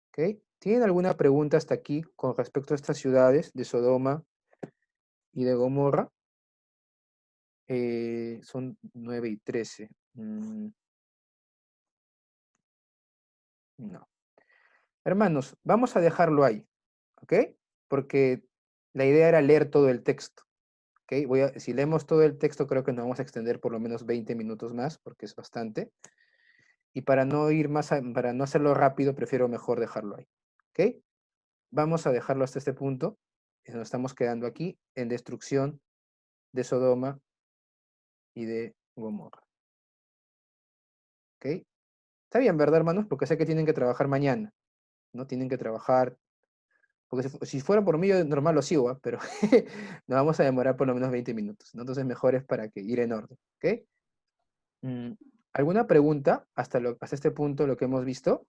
¿Ok? ¿Tienen alguna pregunta hasta aquí con respecto a estas ciudades de Sodoma y de Gomorra? Son 9 y 13. No. Hermanos, vamos a dejarlo ahí, ¿ok? Porque la idea era leer todo el texto, ¿ok? Si leemos todo el texto, creo que nos vamos a extender por lo menos 20 minutos más, porque es bastante. Y para no para no hacerlo rápido, prefiero mejor dejarlo ahí, ¿ok? Vamos a dejarlo hasta este punto. Nos estamos quedando aquí en destrucción de Sodoma y de Gomorra. ¿Ok? Está bien, ¿verdad, hermanos? Porque sé que tienen que trabajar mañana, ¿no? Tienen que trabajar, porque si fuera por mí, yo normal lo sigo, pero nos vamos a demorar por lo menos 20 minutos, ¿no? Entonces mejor es para que ir en orden, ¿ok? ¿Alguna pregunta hasta este punto, lo que hemos visto?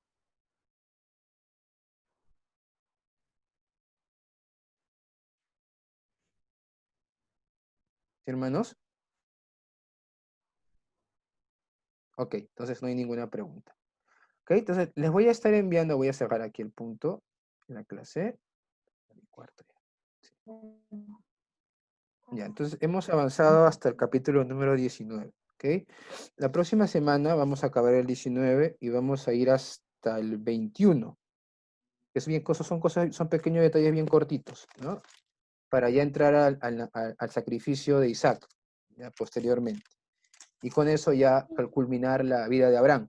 ¿Sí, hermanos? Ok, entonces no hay ninguna pregunta. Ok, entonces les voy a estar enviando, voy a cerrar aquí el punto en la clase. Ya, entonces hemos avanzado hasta el capítulo número 19. ¿Ok? La próxima semana vamos a acabar el 19 y vamos a ir hasta el 21. Son pequeños detalles bien cortitos, ¿no? Para ya entrar al sacrificio de Isaac, ya posteriormente. Y con eso ya al culminar la vida de Abraham,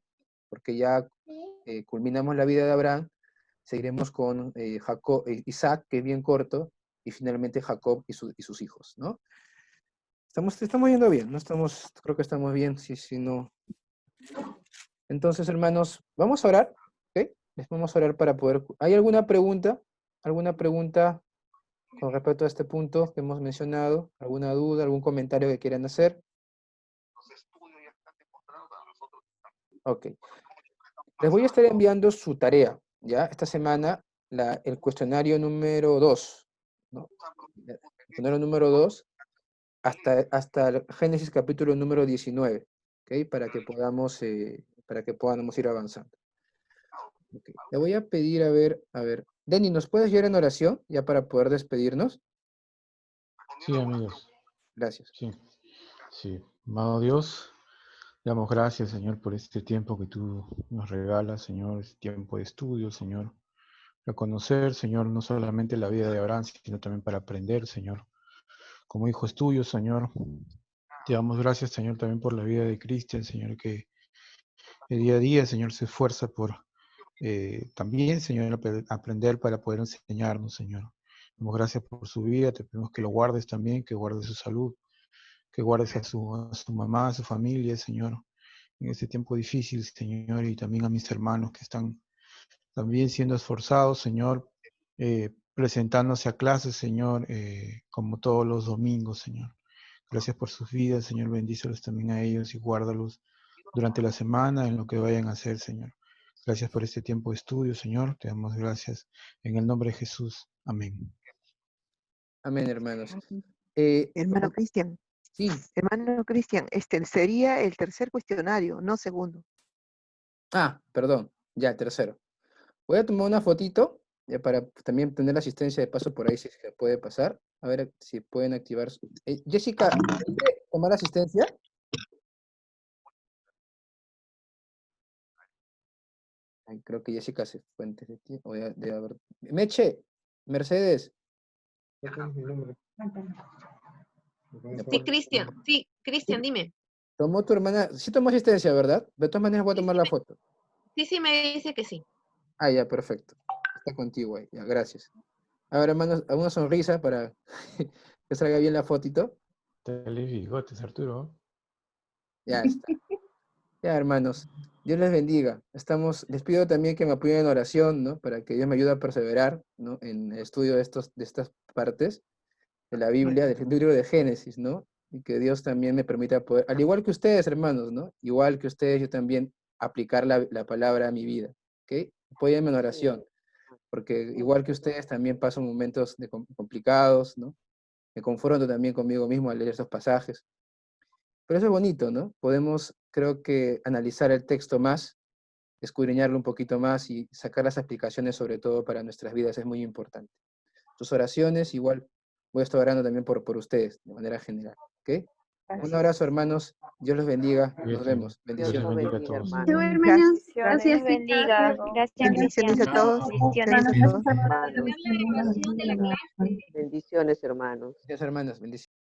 porque ya culminamos la vida de Abraham, seguiremos con Isaac, que es bien corto, y finalmente Jacob y sus hijos, ¿no? Estamos yendo bien, ¿no? Creo que estamos bien, si no. Entonces, hermanos, vamos a orar, ¿ok? Les vamos a orar para poder... ¿Hay alguna pregunta? ¿Alguna pregunta con respecto a este punto que hemos mencionado? ¿Alguna duda, algún comentario que quieran hacer? Ok. Les voy a estar enviando su tarea, ¿ya? Esta semana, el cuestionario número 2, ¿no? El cuestionario número 2, hasta el Génesis capítulo número 19, ¿ok? Para que podamos ir avanzando. Okay. Le voy a pedir, a ver, Denny, ¿nos puedes guiar en oración ya para poder despedirnos? Sí, amigos. Gracias. Sí. Amado Dios, damos gracias, Señor, por este tiempo que tú nos regalas, Señor, este tiempo de estudio, Señor. Para conocer, Señor, no solamente la vida de Abraham, sino también para aprender, Señor. Como hijos tuyos, Señor, te damos gracias, Señor, también por la vida de Cristian, Señor, que día a día, Señor, se esfuerza por también, Señor, aprender para poder enseñarnos, Señor. Damos gracias por su vida, te pedimos que lo guardes también, que guardes su salud, que guardes a su mamá, a su familia, Señor, en este tiempo difícil, Señor, y también a mis hermanos que están también siendo esforzados, Señor, presentándose a clases, Señor, como todos los domingos, Señor. Gracias por sus vidas, Señor, bendícelos también a ellos y guárdalos durante la semana en lo que vayan a hacer, Señor. Gracias por este tiempo de estudio, Señor. Te damos gracias en el nombre de Jesús. Amén. Amén, hermanos. Hermano Cristian. Sí. Hermano Cristian, sería el tercer cuestionario, no segundo. Ah, perdón. Ya, tercero. Voy a tomar una fotito ya para también tener la asistencia de paso por ahí si se puede pasar. A ver si pueden activar. Jessica, ¿puede tomar asistencia? Ay, creo que Jessica se fue antes de ti. Meche, Mercedes. Sí, Cristian, dime. Tomó tu hermana, sí tomó asistencia, ¿verdad? De todas maneras voy a tomar la foto. Sí, me dice que sí. Ah, ya, perfecto. Está contigo ahí, ya, gracias. Ahora, hermanos, una sonrisa para que salga bien la fotito. Dale bigotes, Arturo. Ya está. Ya, hermanos, Dios les bendiga. Les pido también que me apoyen en oración, ¿no? Para que Dios me ayude a perseverar, ¿no? En el estudio de estas partes de la Biblia, del libro de Génesis, ¿no? Y que Dios también me permita poder, al igual que ustedes, hermanos, ¿no? Igual que ustedes, yo también aplicar la palabra a mi vida, ¿ok? Apóyenme en oración, porque igual que ustedes también paso momentos complicados, ¿no? Me confronto también conmigo mismo al leer estos pasajes. Pero eso es bonito, ¿no? Podemos, creo que, analizar el texto más, escudriñarlo un poquito más y sacar las aplicaciones, sobre todo para nuestras vidas, es muy importante. Tus oraciones, igual, voy a estar orando también por ustedes, de manera general, ¿ok? Un abrazo, hermanos. Dios los bendiga. Nos vemos. Bendiciones. Dios bendiga a todos. Chao, hermanos. Gracias. Gracias, bendiga. Gracias, Bendiciones a todos. Bendiciones a todos. Bendiciones, hermanos. Bendiciones, hermanos. Gracias, hermanas. Bendiciones.